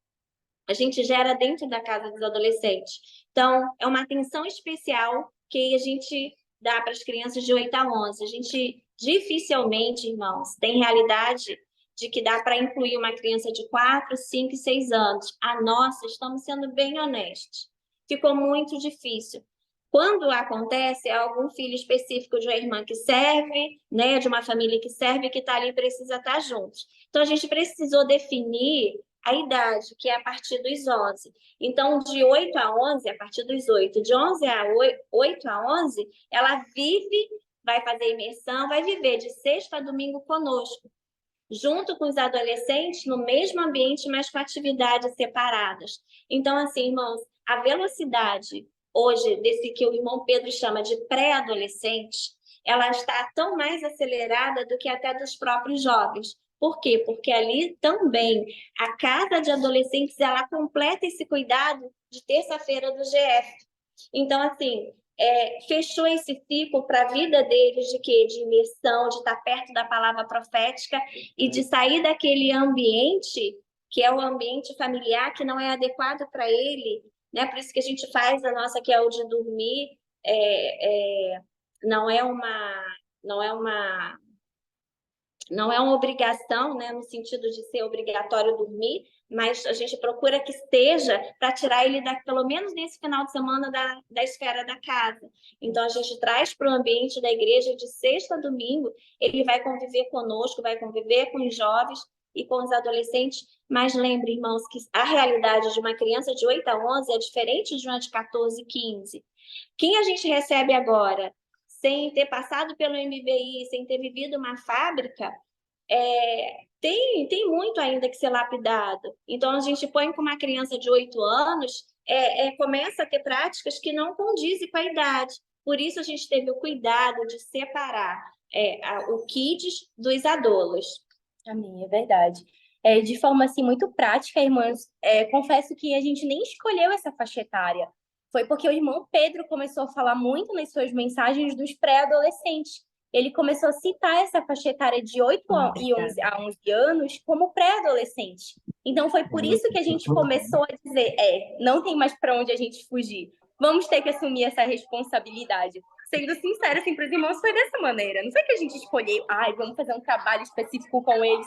Speaker 4: a gente gera dentro da casa dos adolescentes. Então, é uma atenção especial que a gente dá para as crianças de 8 a 11. A gente dificilmente, irmãos, tem realidade de que dá para incluir uma criança de 4, 5 e 6 anos. A nossa, estamos sendo bem honestos. Ficou muito difícil. Quando acontece, é algum filho específico de uma irmã que serve, né, de uma família que serve, que está ali e precisa estar juntos. Então, a gente precisou definir a idade, que é a partir dos 11. Então, de 8 a 11, a partir dos 8. De 11 a 8 a 11, ela vive, vai fazer imersão, vai viver de sexta a domingo conosco, junto com os adolescentes, no mesmo ambiente, mas com atividades separadas. Então, assim, irmãos, a velocidade hoje desse que o irmão Pedro chama de pré-adolescente, ela está tão mais acelerada do que até dos próprios jovens. Por quê? Porque ali também a casa de adolescentes, ela completa esse cuidado de terça-feira do GF. Então, assim, fechou esse ciclo para a vida deles de quê? De imersão, de estar perto da palavra profética e de sair daquele ambiente que é o ambiente familiar, que não é adequado para ele, né? Por isso que a gente faz a nossa, que é o de dormir, não é uma obrigação, né, no sentido de ser obrigatório dormir, mas a gente procura que esteja para tirar ele pelo menos nesse final de semana da esfera da casa. Então, a gente traz para o ambiente da igreja de sexta a domingo, ele vai conviver conosco, vai conviver com os jovens e com os adolescentes, mas lembre, irmãos, que a realidade de uma criança de 8 a 11 é diferente de uma de 14 e 15. Quem a gente recebe agora, sem ter passado pelo MBI, sem ter vivido uma fábrica, tem muito ainda que ser lapidado. Então, a gente põe com uma criança de 8 anos, começa a ter práticas que não condizem com a idade. Por isso, a gente teve o cuidado de separar o kids dos adolos.
Speaker 1: Amém, é verdade. De forma assim, muito prática, irmãs, confesso que a gente nem escolheu essa faixa etária. Foi porque o irmão Pedro começou a falar muito nas suas mensagens dos pré-adolescentes. Ele começou a citar essa faixa etária de 8 a 11 anos como pré-adolescente. Então, foi por isso que a gente começou a dizer, não tem mais para onde a gente fugir. Vamos ter que assumir essa responsabilidade. Sendo sincera, assim, para os irmãos, foi dessa maneira. Não foi que a gente escolheu, vamos fazer um trabalho específico com eles.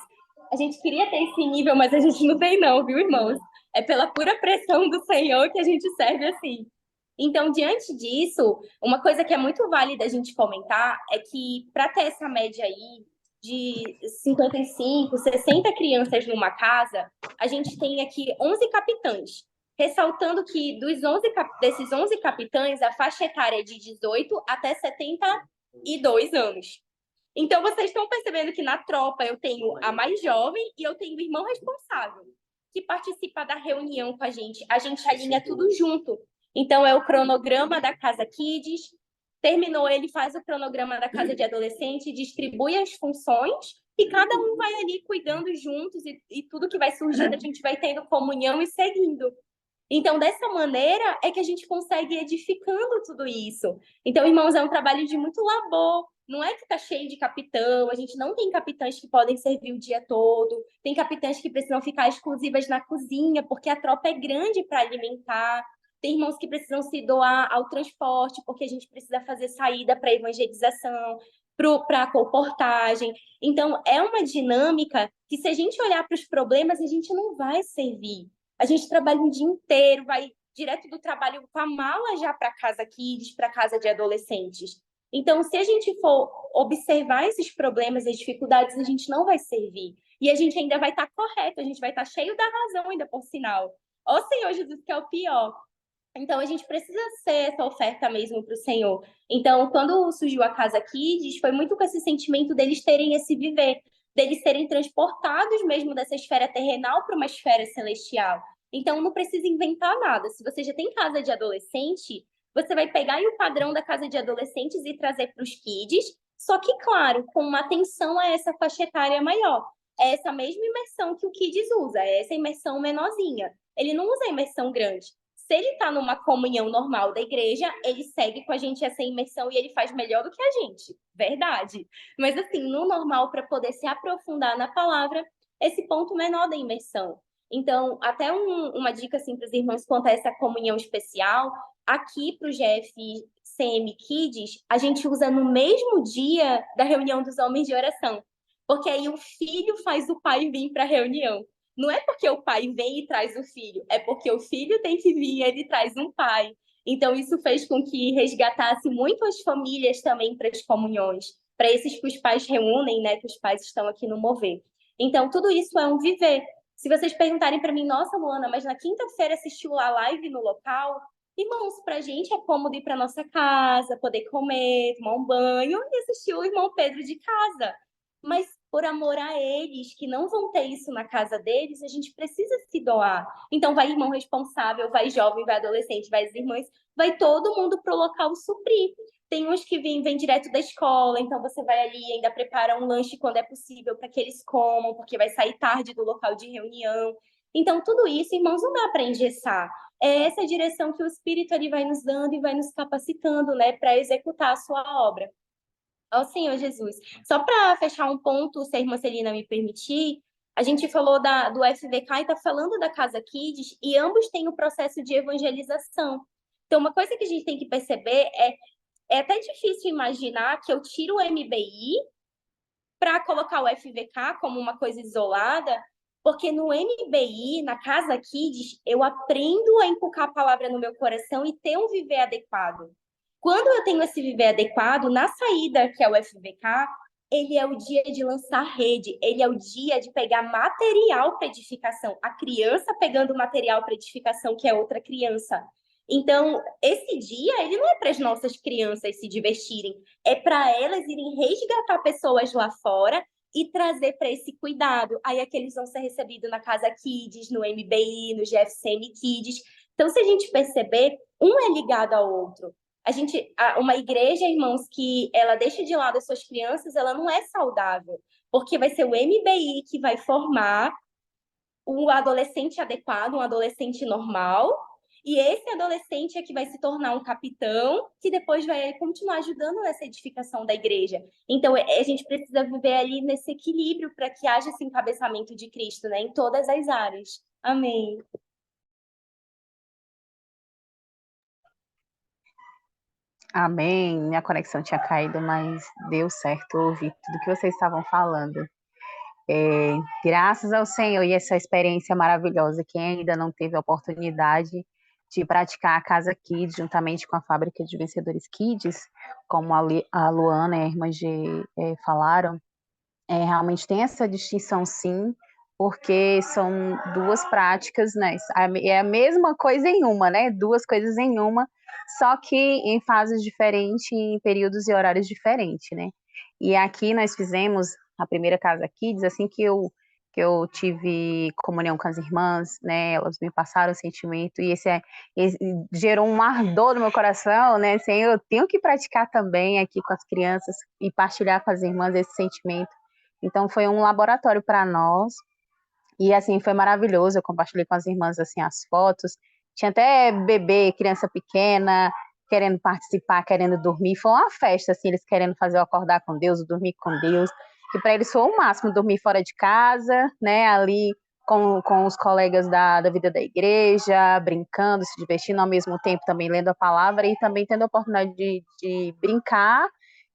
Speaker 1: A gente queria ter esse nível, mas a gente não tem não, viu, irmãos? É pela pura pressão do Senhor que a gente serve assim. Então, diante disso, uma coisa que é muito válida a gente comentar é que, para ter essa média aí de 55, 60 crianças numa casa, a gente tem aqui 11 capitães. Ressaltando que desses 11 capitães, a faixa etária é de 18 até 72 anos. Então, vocês estão percebendo que na tropa eu tenho a mais jovem e eu tenho o irmão responsável, que participa da reunião com a gente. A gente alinha tudo junto. Então, é o cronograma da Casa Kids. Terminou, ele faz o cronograma da Casa de Adolescente, distribui as funções e cada um vai ali cuidando juntos e tudo que vai surgindo, a gente vai tendo comunhão e seguindo. Então, dessa maneira, é que a gente consegue ir edificando tudo isso. Então, irmãos, é um trabalho de muito labor. Não é que está cheio de capitão, a gente não tem capitães que podem servir o dia todo, tem capitães que precisam ficar exclusivas na cozinha, porque a tropa é grande para alimentar. Tem irmãos que precisam se doar ao transporte, porque a gente precisa fazer saída para evangelização, para a comportagem. Então, é uma dinâmica que, se a gente olhar para os problemas, a gente não vai servir. A gente trabalha um dia inteiro, vai direto do trabalho com a mala já para casa kids, para casa de adolescentes. Então, se a gente for observar esses problemas, as dificuldades, a gente não vai servir. E a gente ainda vai estar correto, a gente vai estar cheio da razão ainda, por sinal. Ó Senhor Jesus, que é o pior. Então, a gente precisa ser essa oferta mesmo para o Senhor. Então, quando surgiu a Casa Kids, foi muito com esse sentimento deles terem esse viver, deles serem transportados mesmo dessa esfera terrenal para uma esfera celestial. Então, não precisa inventar nada. Se você já tem casa de adolescente, você vai pegar aí o padrão da casa de adolescentes e trazer para os kids, só que, claro, com uma atenção a essa faixa etária maior. É essa mesma imersão que o kids usa, é essa imersão menorzinha. Ele não usa a imersão grande. Se ele está numa comunhão normal da igreja, ele segue com a gente essa imersão e ele faz melhor do que a gente. Verdade. Mas, assim, no normal, para poder se aprofundar na palavra, esse ponto menor da imersão. Então, até uma dica assim, para os irmãos quanto a essa comunhão especial, aqui para o GFCM Kids, a gente usa no mesmo dia da reunião dos homens de oração. Porque aí o filho faz o pai vir para a reunião. Não é porque o pai vem e traz o filho, é porque o filho tem que vir e ele traz um pai. Então, isso fez com que resgatasse muito as famílias também para as comunhões, para esses que os pais reúnem, né, que os pais estão aqui no Mover. Então, tudo isso é um viver. Se vocês perguntarem para mim, nossa, Luana, mas na quinta-feira assistiu a live no local? Irmãos, para a gente é cômodo ir para nossa casa, poder comer, tomar um banho e assistir o irmão Pedro de casa. Mas por amor a eles, que não vão ter isso na casa deles, a gente precisa se doar. Então, vai irmão responsável, vai jovem, vai adolescente, vai as irmãs, vai todo mundo para o local suprir. Tem uns que vêm direto da escola, então você vai ali e ainda prepara um lanche quando é possível para que eles comam, porque vai sair tarde do local de reunião. Então, tudo isso, irmãos, não dá para engessar. É essa direção que o Espírito ali vai nos dando e vai nos capacitando, né, para executar a sua obra. Ó Senhor Jesus. Só para fechar um ponto, se a irmã Celina me permitir, a gente falou do FVK e está falando da Casa Kids, e ambos têm o processo de evangelização. Então, uma coisa que a gente tem que perceber é até difícil imaginar que eu tiro o MBI para colocar o FVK como uma coisa isolada, porque no MBI, na Casa Kids, eu aprendo a inculcar a palavra no meu coração e ter um viver adequado. Quando eu tenho esse viver adequado, na saída, que é o FVK, ele é o dia de lançar rede, ele é o dia de pegar material para edificação. A criança pegando material para edificação, que é outra criança. Então, esse dia, ele não é para as nossas crianças se divertirem, é para elas irem resgatar pessoas lá fora e trazer para esse cuidado. Aí aqueles vão ser recebidos na Casa Kids, no MBI, no GFCM Kids. Então, se a gente perceber, um é ligado ao outro. Uma igreja, irmãos, que ela deixa de lado as suas crianças, ela não é saudável, porque vai ser o MBI que vai formar um adolescente adequado, um adolescente normal, e esse adolescente é que vai se tornar um capitão, que depois vai continuar ajudando nessa edificação da igreja. Então, a gente precisa viver ali nesse equilíbrio para que haja esse encabeçamento de Cristo, né, em todas as áreas. Amém.
Speaker 6: Amém. Minha conexão tinha caído, mas deu certo ouvir tudo que vocês estavam falando. Graças ao Senhor e essa experiência maravilhosa. Quem ainda não teve a oportunidade de praticar a Casa Kids juntamente com a Fábrica de Vencedores Kids, como a Luana e a irmã G falaram, realmente tem essa distinção, sim, porque são duas práticas, né? É a mesma coisa em uma, né? Duas coisas em uma, só que em fases diferentes, em períodos e horários diferentes, né? E aqui nós fizemos a primeira Casa Kids, assim que eu tive comunhão com as irmãs, né? Elas me passaram o sentimento e esse gerou um ardor no meu coração, né? Assim, eu tenho que praticar também aqui com as crianças e partilhar com as irmãs esse sentimento. Então foi um laboratório para nós e assim foi maravilhoso. Eu compartilhei com as irmãs assim as fotos Tinha até bebê, criança pequena, querendo participar, querendo dormir. Foi uma festa, assim, eles querendo fazer o acordar com Deus, o dormir com Deus. E para eles foi o máximo dormir fora de casa, né? Ali com os colegas da vida da igreja, brincando, se divertindo, ao mesmo tempo também lendo a palavra e também tendo a oportunidade de brincar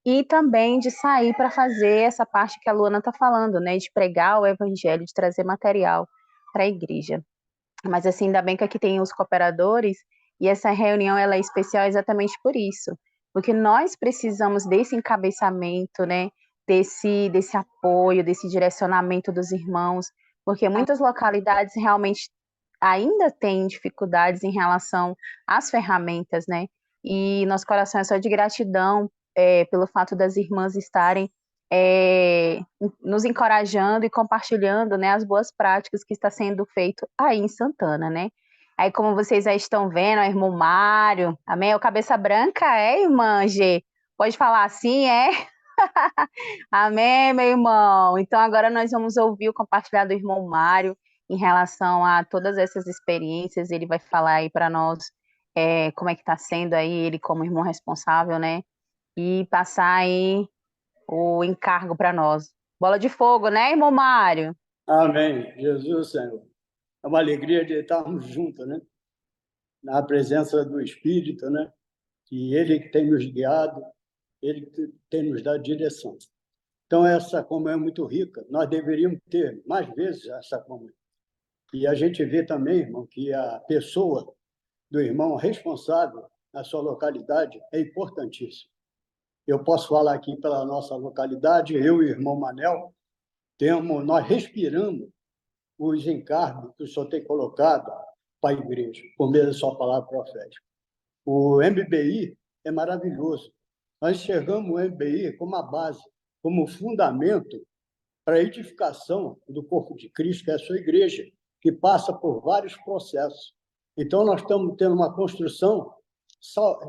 Speaker 6: e também de sair para fazer essa parte que a Luana está falando, né? De pregar o evangelho, de trazer material para a igreja. Mas assim, ainda bem que aqui tem os cooperadores e essa reunião ela é especial exatamente por isso, porque nós precisamos desse encabeçamento, né? Desse apoio, desse direcionamento dos irmãos, porque muitas localidades realmente ainda têm dificuldades em relação às ferramentas, né? E nosso coração é só de gratidão pelo fato das irmãs estarem nos encorajando e compartilhando, né, as boas práticas que está sendo feito aí em Santana, né? Aí, como vocês já estão vendo, o irmão Mário, amém? O cabeça branca irmã G? Pode falar assim, Amém, meu irmão? Então, agora nós vamos ouvir o compartilhar do irmão Mário em relação a todas essas experiências. Ele vai falar aí para nós como é que está sendo aí ele como irmão responsável, né? E passar aí o encargo para nós. Bola de fogo, né, irmão Mário?
Speaker 7: Amém. Jesus, Senhor. É uma alegria de estarmos juntos, né? Na presença do Espírito, né? Que Ele que tem nos guiado, Ele que tem nos dado direção. Então, essa comunhão é muito rica. Nós deveríamos ter mais vezes essa comunhão. E a gente vê também, irmão, que a pessoa do irmão responsável na sua localidade é importantíssima. Eu posso falar aqui pela nossa localidade, eu e o irmão Manel, nós respiramos os encargos que o senhor tem colocado para a igreja, por meio da sua palavra profética. O MBI é maravilhoso. Nós enxergamos o MBI como a base, como fundamento para a edificação do corpo de Cristo, que é a sua igreja, que passa por vários processos. Então, nós estamos tendo uma construção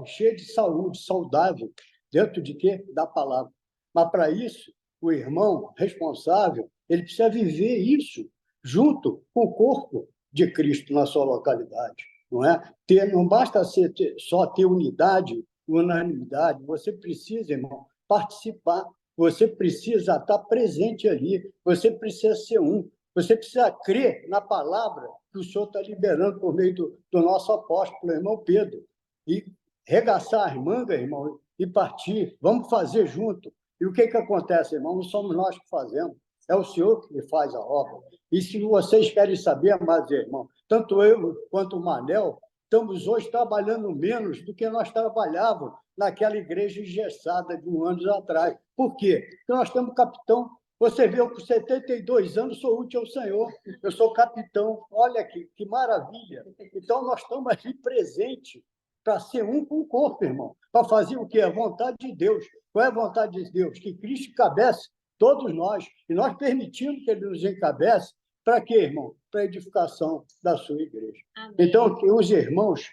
Speaker 7: cheia de saúde, saudável, dentro de quê? Da palavra. Mas, para isso, o irmão responsável, ele precisa viver isso junto com o corpo de Cristo na sua localidade. Não é? Não basta só ter unidade, unanimidade, você precisa, irmão, participar, você precisa estar presente ali, você precisa ser um, você precisa crer na palavra que o Senhor está liberando por meio do nosso apóstolo, irmão Pedro, e regaçar as mangas, irmão, e partir, vamos fazer junto. E o que acontece, irmão? Não somos nós que fazemos, é o Senhor que faz a obra. E se vocês querem saber, amados irmãos, tanto eu quanto o Manel, estamos hoje trabalhando menos do que nós trabalhávamos naquela igreja engessada de anos atrás. Por quê? Porque nós temos capitão. Você vê, eu com 72 anos sou útil ao Senhor, eu sou capitão. Olha que maravilha. Então, nós estamos aqui presentes para ser um com o corpo, irmão. Para fazer o quê? A vontade de Deus. Qual é a vontade de Deus? Que Cristo encabece todos nós. E nós permitimos que Ele nos encabece. Para quê, irmão? Para a edificação da sua igreja. Amém. Então, que os irmãos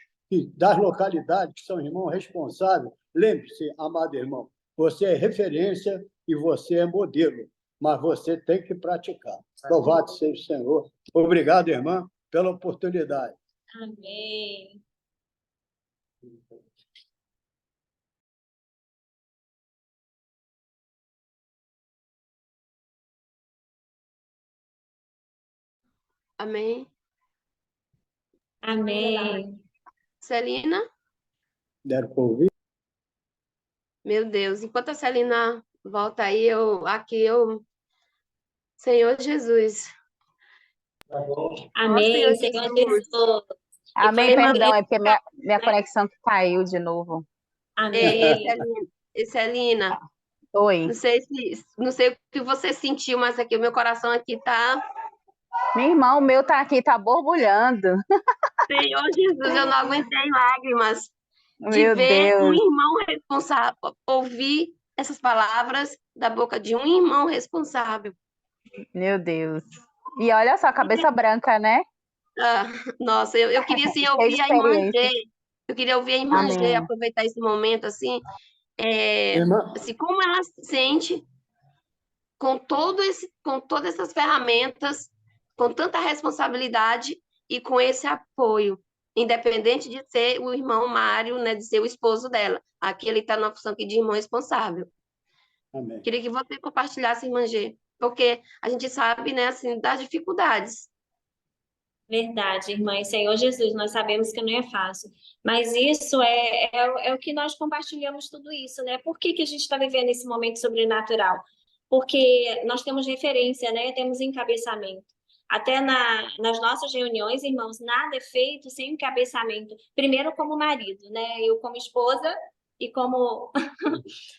Speaker 7: das localidades, que são irmãos responsáveis, lembre-se, amado irmão, você é referência e você é modelo, mas você tem que praticar. Louvado seja o Senhor. Obrigado, irmã, pela oportunidade.
Speaker 4: Amém.
Speaker 2: Amém.
Speaker 4: Amém.
Speaker 2: Celina?
Speaker 7: Deram para ouvir?
Speaker 2: Meu Deus, enquanto a Celina volta aí, Senhor Jesus.
Speaker 4: Amém,
Speaker 2: Senhor
Speaker 4: Senhor
Speaker 2: Jesus.
Speaker 4: Jesus.
Speaker 6: Amém,
Speaker 2: falei,
Speaker 6: perdão, é porque minha conexão que caiu de novo.
Speaker 4: Amém.
Speaker 2: Celina,
Speaker 6: Oi.
Speaker 2: não sei o que você sentiu, mas aqui o meu coração aqui tá.
Speaker 6: Meu irmão, o meu tá aqui, tá borbulhando.
Speaker 2: Senhor Jesus, eu não aguentei lágrimas de
Speaker 6: Meu
Speaker 2: ver um
Speaker 6: Deus.
Speaker 2: irmão responsável, ouvir essas palavras da boca de um irmão responsável.
Speaker 6: Meu Deus. E olha só, cabeça branca, né?
Speaker 2: Ah, nossa, eu queria assim,
Speaker 6: Cheio
Speaker 2: ouvir
Speaker 6: de
Speaker 2: a irmã
Speaker 6: experiência.
Speaker 2: G. Eu queria ouvir a irmã G,
Speaker 6: Amém.
Speaker 2: aproveitar esse momento, assim,
Speaker 7: Irmã,
Speaker 2: assim, como ela se sente com com todas essas ferramentas, com tanta responsabilidade e com esse apoio independente de ser o irmão Mário, né, de ser o esposo dela. Aqui ele está na função aqui de irmão responsável.
Speaker 7: Amém.
Speaker 2: Queria que você compartilhasse, irmã G, porque a gente sabe, né, assim, das dificuldades.
Speaker 4: Verdade, irmã. E Senhor Jesus, nós sabemos que não é fácil, mas isso é o que nós compartilhamos tudo isso, né? Por que que a gente está vivendo esse momento sobrenatural? Porque nós temos referência, né? Temos encabeçamento. Até nas nossas reuniões, irmãos, nada é feito sem encabeçamento. Primeiro como marido, né? Eu como esposa e como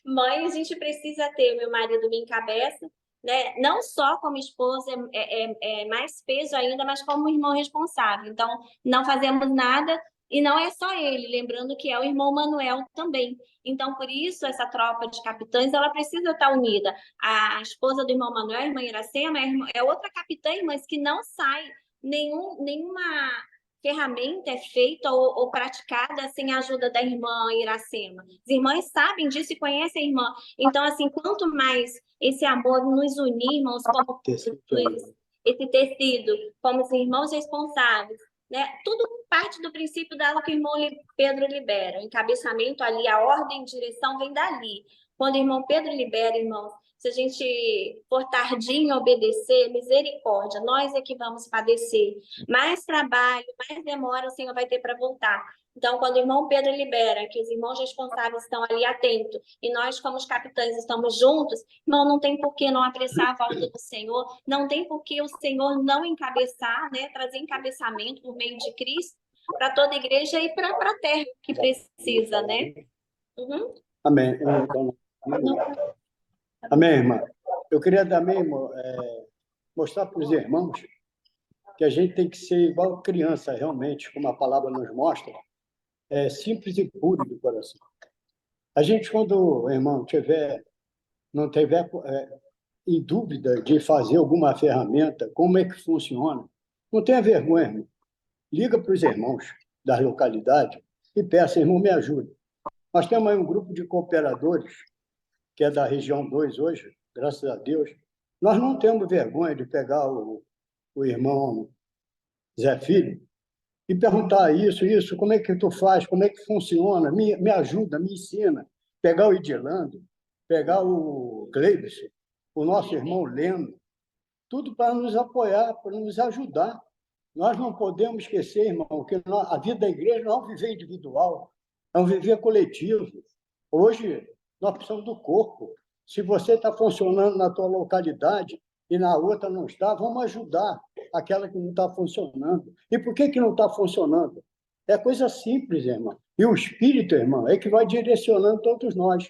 Speaker 4: mãe, a gente precisa ter. Meu marido me encabeça, né? Não só como esposa é mais peso ainda, mas como irmão responsável. Então, não fazemos nada e não é só ele, lembrando que é o irmão Manuel também. Então, por isso, essa tropa de capitães, ela precisa estar unida. A esposa do irmão Manuel, a irmã Iracema, é outra capitã, mas que não sai nenhuma ferramenta é feita ou praticada sem a ajuda da irmã Iracema. As irmãs sabem disso e conhecem a irmã. Então, assim, quanto mais esse amor nos unir, irmãos, como esse tecido, como os irmãos responsáveis, né? Tudo parte do princípio dela que o irmão Pedro libera. O encabeçamento ali, a ordem de direção vem dali. Quando o irmão Pedro libera, irmãos, se a gente for tardinho a obedecer, misericórdia, nós é que vamos padecer. Mais trabalho, mais demora o Senhor vai ter para voltar. Então, quando o irmão Pedro libera, que os irmãos responsáveis estão ali atentos, e nós, como os capitães, estamos juntos, irmão, não tem por que não apressar a volta do Senhor, não tem por que o Senhor não encabeçar, né, trazer encabeçamento por meio de Cristo para toda a igreja e para a terra que precisa, né? Uhum.
Speaker 7: Amém. Amém, irmã. Eu queria também mostrar para os irmãos que a gente tem que ser igual criança, realmente, como a palavra nos mostra, simples e puro de coração. A gente, quando o irmão não tiver em dúvida de fazer alguma ferramenta, como é que funciona, não tenha vergonha, irmão. Liga para os irmãos da localidade e peça, irmão, me ajude. Nós temos aí um grupo de cooperadores, que é da região 2 hoje, graças a Deus. Nós não temos vergonha de pegar o irmão Zé Filho e perguntar isso, como é que tu faz, como é que funciona, me ajuda, me ensina. Pegar o Idilando, pegar o Cleibson, o nosso irmão Leno, tudo para nos apoiar, para nos ajudar. Nós não podemos esquecer, irmão, que a vida da igreja não é um viver individual, é um viver coletivo. Hoje, nós precisamos do corpo. Se você está funcionando na tua localidade e na outra não está, vamos ajudar aquela que não está funcionando. E por que não está funcionando? É coisa simples, irmão. E o Espírito, irmão, é que vai direcionando todos nós.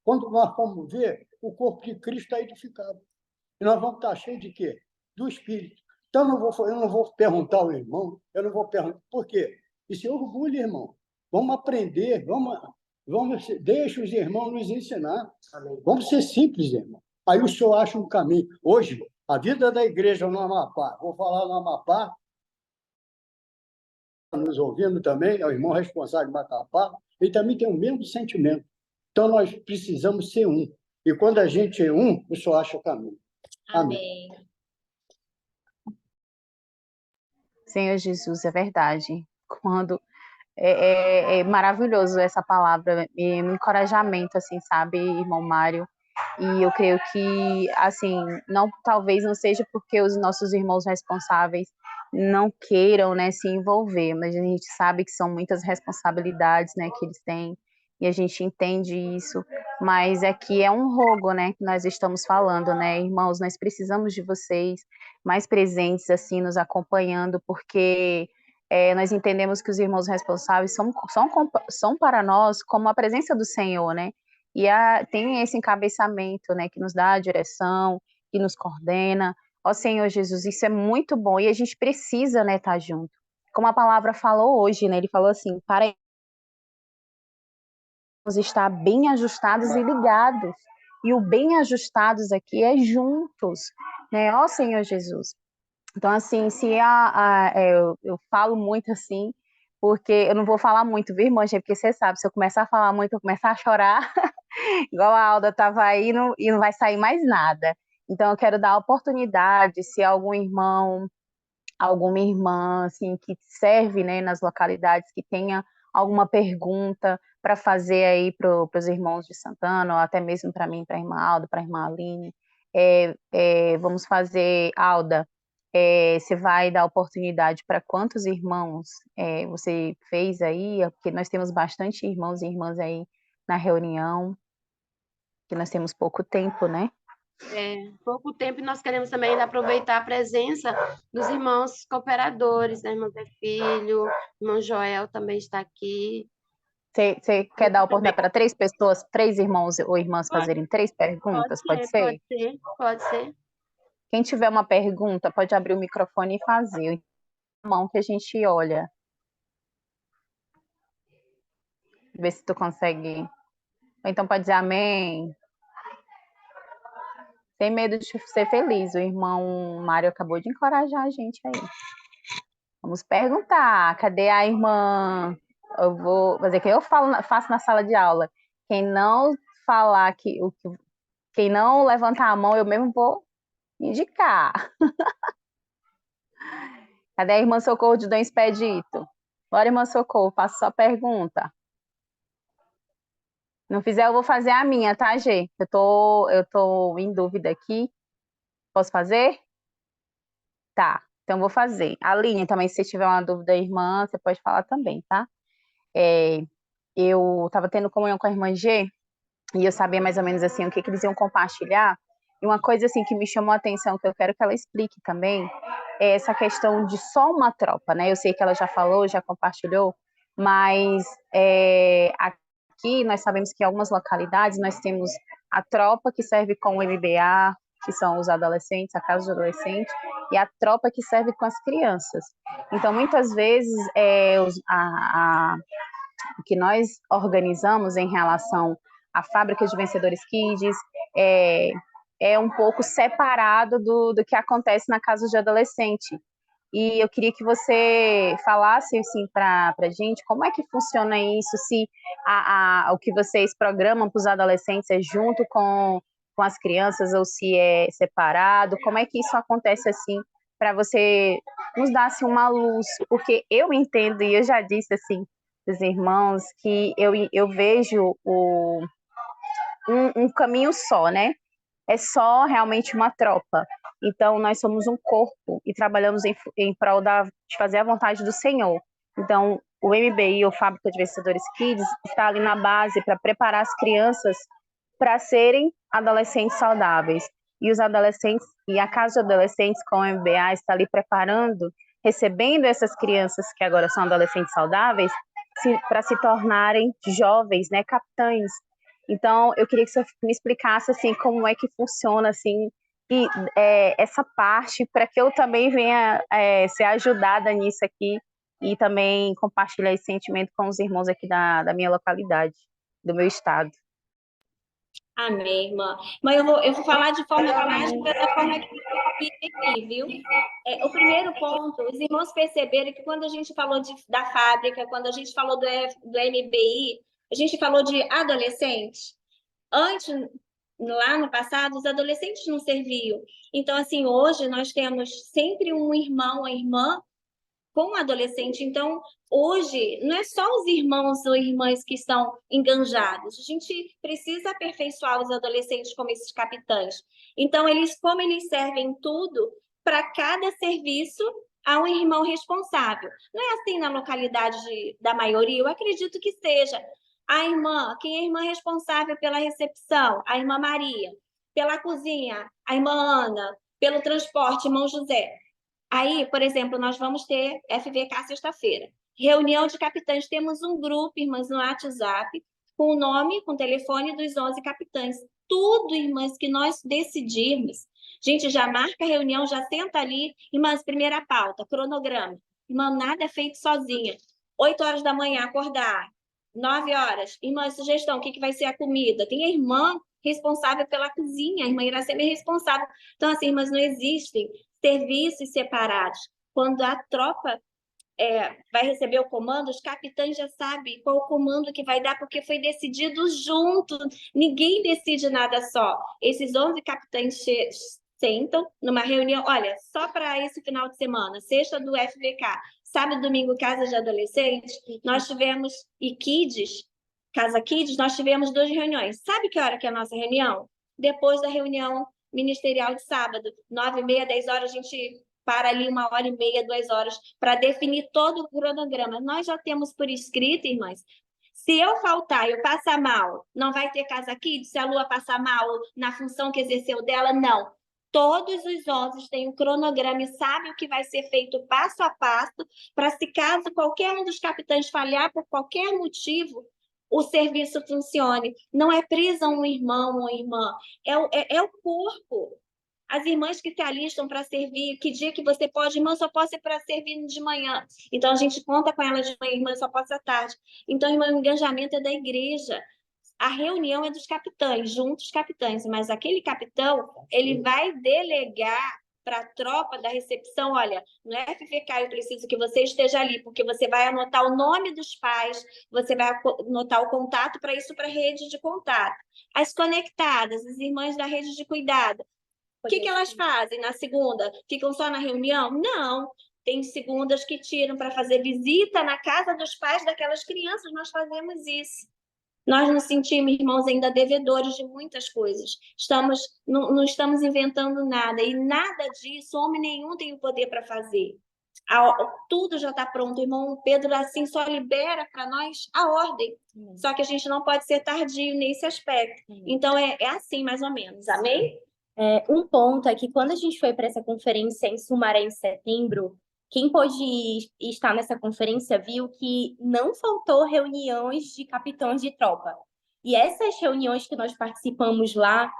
Speaker 7: Quando nós vamos ver, o corpo de Cristo está edificado. E nós vamos estar cheios de quê? Do Espírito. Então, eu não vou perguntar ao irmão, eu não vou perguntar. Por quê? Isso é orgulho, irmão. Vamos aprender, deixa os irmãos nos ensinar. Vamos ser simples, irmão. Aí o senhor acha um caminho. Hoje, a vida da igreja no Amapá, vou falar no Amapá, nos ouvindo também, é o irmão responsável de Macapá, ele também tem o mesmo sentimento. Então, nós precisamos ser um. E quando a gente é um, o senhor acha o caminho.
Speaker 4: Amém.
Speaker 6: Senhor Jesus, é verdade. Quando é maravilhoso essa palavra, um encorajamento, assim, sabe, irmão Mário? E eu creio que, assim, talvez não seja porque os nossos irmãos responsáveis não queiram, né, se envolver, mas a gente sabe que são muitas responsabilidades, né, que eles têm, e a gente entende isso, mas aqui é um rogo, né, que nós estamos falando, né, irmãos, nós precisamos de vocês mais presentes, assim, nos acompanhando, porque nós entendemos que os irmãos responsáveis são para nós como a presença do Senhor, né, e tem esse encabeçamento, né, que nos dá a direção, que nos coordena. Ó Senhor Jesus, isso é muito bom, e a gente precisa, né, estar junto. Como a palavra falou hoje, né, ele falou assim, para estar bem ajustados e ligados. E o bem ajustados aqui é juntos, né, ó Senhor Jesus. Então, assim, se eu falo muito assim, porque eu não vou falar muito, viu, irmã? Porque você sabe, se eu começar a falar muito, eu começar a chorar, igual a Alda estava aí, e não vai sair mais nada. Então, eu quero dar a oportunidade, se algum irmão alguma irmã assim que serve, né, nas localidades, que tenha alguma pergunta para fazer aí para os irmãos de Santana, ou até mesmo para mim, para a irmã Alda, para a irmã Aline. Vamos fazer, Alda, você vai dar oportunidade para quantos irmãos você fez aí? Porque nós temos bastante irmãos e irmãs aí na reunião, que nós temos pouco tempo, né?
Speaker 2: Pouco tempo, e nós queremos também ainda aproveitar a presença dos irmãos cooperadores, né? Irmão Zé Filho, irmão Joel também está aqui.
Speaker 6: Você quer dar oportunidade para 3 pessoas, 3 irmãos ou irmãs fazerem 3 perguntas? Pode ser?
Speaker 2: Pode ser.
Speaker 6: Quem tiver uma pergunta, pode abrir o microfone e fazer. A mão que a gente olha. Ver se tu consegue. Ou então pode dizer amém. Sem medo de ser feliz. O irmão Mário acabou de encorajar a gente aí. Vamos perguntar. Cadê a irmã? Eu vou fazer que eu faço na sala de aula. Quem não falar quem não levantar a mão, eu mesmo vou indicar. Cadê a irmã Socorro de Dom Expedito? Bora, irmã Socorro, faça sua pergunta. Não fizer, eu vou fazer a minha, tá, Gê? Eu tô em dúvida aqui. Posso fazer? Tá, então vou fazer. Aline, também, se você tiver uma dúvida, irmã, você pode falar também, tá? Eu estava tendo comunhão com a irmã G, e eu sabia mais ou menos assim o que eles iam compartilhar. E uma coisa assim que me chamou a atenção, que eu quero que ela explique também, é essa questão de só uma tropa, né? Eu sei que ela já falou, já compartilhou, mas aqui nós sabemos que em algumas localidades nós temos a tropa que serve com o MBA, que são os adolescentes, a casa de adolescente, e a tropa que serve com as crianças. Então, muitas vezes, o que nós organizamos em relação à fábrica de Vencedores Kids é um pouco separado do que acontece na casa de adolescente. E eu queria que você falasse assim, para a gente como é que funciona isso, se o que vocês programam para os adolescentes é junto com as crianças ou se é separado, como é que isso acontece assim, para você nos dar assim, uma luz, porque eu entendo, e eu já disse assim, dos irmãos, que eu vejo um caminho só, né? É só realmente uma tropa. Então, nós somos um corpo e trabalhamos em prol de fazer a vontade do Senhor. Então, o MBI, ou Fábrica de Vencedores Kids, está ali na base para preparar as crianças para serem adolescentes saudáveis. E os adolescentes, e a Casa de Adolescentes com o MBA está ali preparando, recebendo essas crianças que agora são adolescentes saudáveis, para se tornarem jovens, né, capitães. Então, eu queria que você me explicasse assim como é que funciona assim essa parte, para que eu também venha ser ajudada nisso aqui e também compartilhar esse sentimento com os irmãos aqui da minha localidade, do meu estado.
Speaker 4: Amém, irmã. Mas eu vou falar de forma prática da forma que eu aqui, viu? O primeiro ponto, os irmãos perceberam que quando a gente falou da fábrica, quando a gente falou do MBI, a gente falou de adolescentes. Antes, lá no passado, os adolescentes não serviam. Então, assim, hoje nós temos sempre um irmão, uma irmã com um adolescente. Então, hoje, não é só os irmãos ou irmãs que estão enganjados. A gente precisa aperfeiçoar os adolescentes como esses capitães. Então, como eles servem tudo, para cada serviço há um irmão responsável. Não é assim na localidade da maioria? Eu acredito que seja. A irmã, quem é a irmã responsável pela recepção? A irmã Maria. Pela cozinha, a irmã Ana. Pelo transporte, irmão José. Aí, por exemplo, nós vamos ter FVK sexta-feira. Reunião de capitães. Temos um grupo, irmãs, no WhatsApp, com o nome, com o telefone dos 11 capitães. Tudo, irmãs, que nós decidirmos. Gente, já marca a reunião, já senta ali. Irmãs, primeira pauta, cronograma. Irmã, nada é feito sozinha. 8 horas da manhã, acordar. 9 horas. Irmã, sugestão, o que vai ser a comida? Tem a irmã responsável pela cozinha, a irmã Iracema é responsável. Então, assim, irmãs, não existem serviços separados. Quando a tropa vai receber o comando, os capitães já sabem qual o comando que vai dar, porque foi decidido junto. Ninguém decide nada só. Esses 11 capitães sentam numa reunião, olha, só para esse final de semana, sexta do FVK, sábado e domingo, Casa de Adolescentes, nós tivemos, e Kids, Casa Kids, nós tivemos 2 reuniões. Sabe que hora que é a nossa reunião? Depois da reunião ministerial de sábado, 9h30, 10 horas, a gente para ali 1h30, 2 horas, para definir todo o cronograma. Nós já temos por escrito, irmãs, se eu faltar, eu passar mal, não vai ter Casa Kids? Se a Lua passar mal na função que exerceu dela, não. Todos os 11 têm um cronograma e sabem o que vai ser feito passo a passo, para se caso qualquer um dos capitães falhar por qualquer motivo, o serviço funcione. Não é prisa um irmão ou irmã, é o corpo. As irmãs que se alistam para servir, que dia que você pode, irmã, só posso ir para servir de manhã. Então, a gente conta com elas de manhã, irmã, só posso à tarde. Então, irmã, o engajamento é da igreja. A reunião é dos capitães, juntos capitães, mas aquele capitão, ele vai delegar para a tropa da recepção, olha, no FVK eu preciso que você esteja ali, porque você vai anotar o nome dos pais, você vai anotar o contato para isso, para a rede de contato. As conectadas, as irmãs da rede de cuidado, o que elas fazem na segunda? Ficam só na reunião? Não. Tem segundas que tiram para fazer visita na casa dos pais daquelas crianças, nós fazemos isso. Nós nos sentimos, irmãos, ainda devedores de muitas coisas. Não estamos inventando nada, e nada disso, homem nenhum tem o poder para fazer. Tudo já está pronto, irmão Pedro, assim, só libera para nós a ordem. Só que a gente não pode ser tardio nesse aspecto. Então, é assim, mais ou menos. Amém?
Speaker 1: Um ponto é que quando a gente foi para essa conferência em Sumaré em setembro, quem pôde estar nessa conferência viu que não faltou reuniões de capitães de tropa. E essas reuniões que nós participamos lá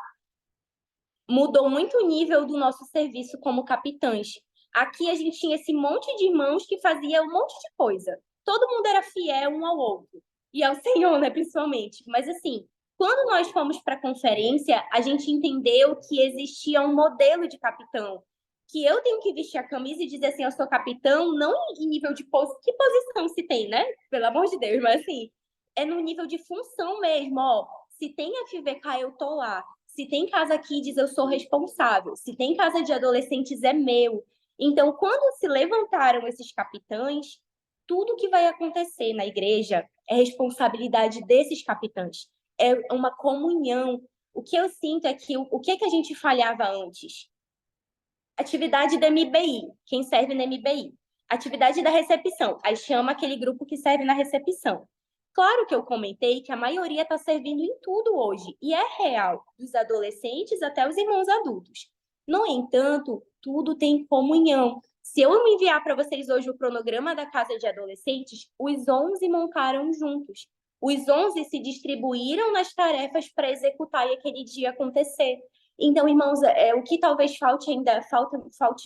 Speaker 1: mudou muito o nível do nosso serviço como capitães. Aqui a gente tinha esse monte de irmãos que fazia um monte de coisa. Todo mundo era fiel um ao outro. E ao Senhor, né, principalmente. Mas assim, quando nós fomos para a conferência, a gente entendeu que existia um modelo de capitão. Que eu tenho que vestir a camisa e dizer assim, eu sou capitão, não em nível de que posição se tem, né? Pelo amor de Deus, mas assim, é no nível de função mesmo, ó. Se tem FVK, eu tô lá. Se tem Casa Kids, eu sou responsável. Se tem Casa de Adolescentes, é meu. Então, quando se levantaram esses capitães, tudo que vai acontecer na igreja é responsabilidade desses capitães. É uma comunhão. O que eu sinto é que o que a gente falhava antes? Atividade da MBI, quem serve na MBI. Atividade da recepção, aí chama aquele grupo que serve na recepção. Claro que eu comentei que a maioria está servindo em tudo hoje, e é real, dos adolescentes até os irmãos adultos. No entanto, tudo tem comunhão. Se eu me enviar para vocês hoje o cronograma da Casa de Adolescentes, os 11 montaram juntos. Os 11 se distribuíram nas tarefas para executar e aquele dia acontecer. Então, irmãos, o que talvez falte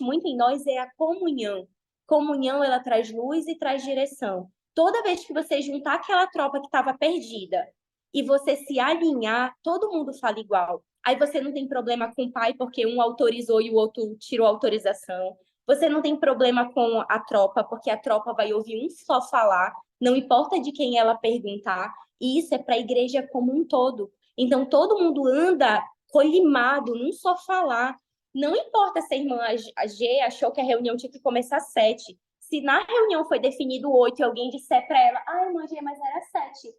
Speaker 1: muito em nós é a comunhão. Comunhão, ela traz luz e traz direção. Toda vez que você juntar aquela tropa que estava perdida e você se alinhar, todo mundo fala igual. Aí você não tem problema com o pai porque um autorizou e o outro tirou a autorização. Você não tem problema com a tropa porque a tropa vai ouvir um só falar, não importa de quem ela perguntar. E isso é para a igreja como um todo. Então, todo mundo anda colimado num só falar. Não importa se a irmã a G achou que a reunião tinha que começar às 7. Se na reunião foi definido 8 e alguém disser para ela, irmã G, mas era 7.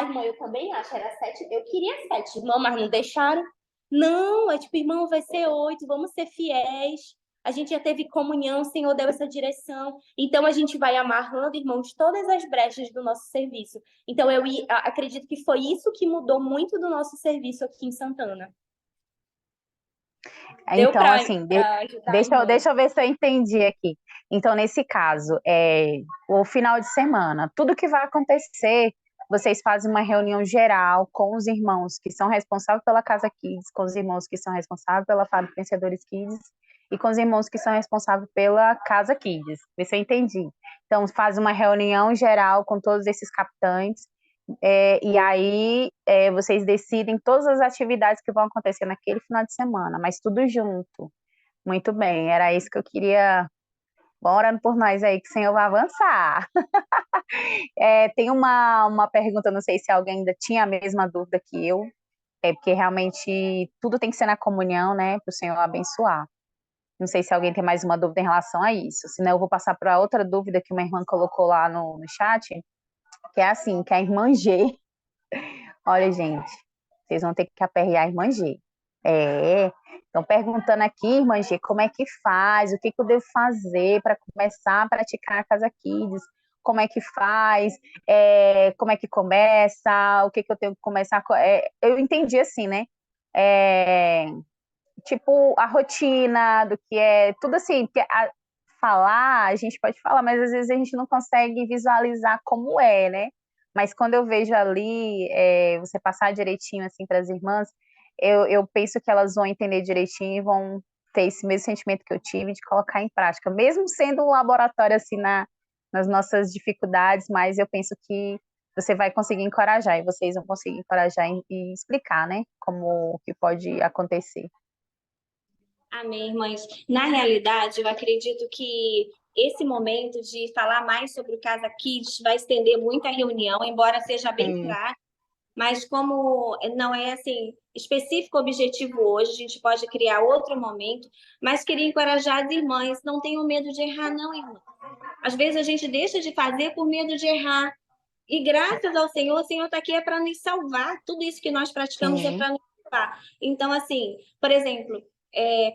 Speaker 1: Irmã, eu também acho, era 7. Eu queria 7, irmã, mas não deixaram. Não, é tipo, irmão, vai ser 8, vamos ser fiéis. A gente já teve comunhão, o Senhor deu essa direção. Então, a gente vai amarrando, irmãos, todas as brechas do nosso serviço. Então, eu acredito que foi isso que mudou muito do nosso serviço aqui em Santana.
Speaker 6: Então, assim, deixa eu ver se eu entendi aqui. Então, nesse caso, o final de semana, tudo que vai acontecer, vocês fazem uma reunião geral com os irmãos que são responsáveis pela Casa Kids, com os irmãos que são responsáveis pela Fábrica Vencedores Kids e com os irmãos que são responsáveis pela Casa Kids. Vê se eu entendi. Então, faz uma reunião geral com todos esses capitães, e aí vocês decidem todas as atividades que vão acontecer naquele final de semana, mas tudo junto. Muito bem, era isso que eu queria. Bora por nós aí, que o Senhor vai avançar. Tem uma pergunta, não sei se alguém ainda tinha a mesma dúvida que eu. É porque realmente tudo tem que ser na comunhão, né, para o Senhor abençoar. Não sei se alguém tem mais uma dúvida em relação a isso. Senão eu vou passar para outra dúvida que uma irmã colocou lá no chat, que é assim, que a irmã G... Olha, gente, vocês vão ter que aperrear a irmã G. Estão perguntando aqui, irmã G, como é que faz? O que eu devo fazer para começar a praticar a Casa Kids? Como é que faz? Como é que começa? O que eu tenho que começar? Eu entendi assim, né? Tipo, a rotina do que é tudo assim, porque falar, a gente pode falar, mas às vezes a gente não consegue visualizar como é, né? Mas quando eu vejo ali, você passar direitinho assim para as irmãs, eu penso que elas vão entender direitinho e vão ter esse mesmo sentimento que eu tive de colocar em prática, mesmo sendo um laboratório assim nas nossas dificuldades, mas eu penso que você vai conseguir encorajar e vocês vão conseguir encorajar e explicar, né, como que pode acontecer.
Speaker 4: Amém, irmãs. Na realidade, eu acredito que esse momento de falar mais sobre o Casa Kids vai estender muita reunião, embora seja bem prático, mas como não é assim específico objetivo hoje, a gente pode criar outro momento, mas queria encorajar as irmãs, não tenham medo de errar não, irmã. Às vezes a gente deixa de fazer por medo de errar. E graças ao Senhor, o Senhor está aqui para nos salvar. Tudo isso que nós praticamos é para nos salvar. Então, assim, por exemplo,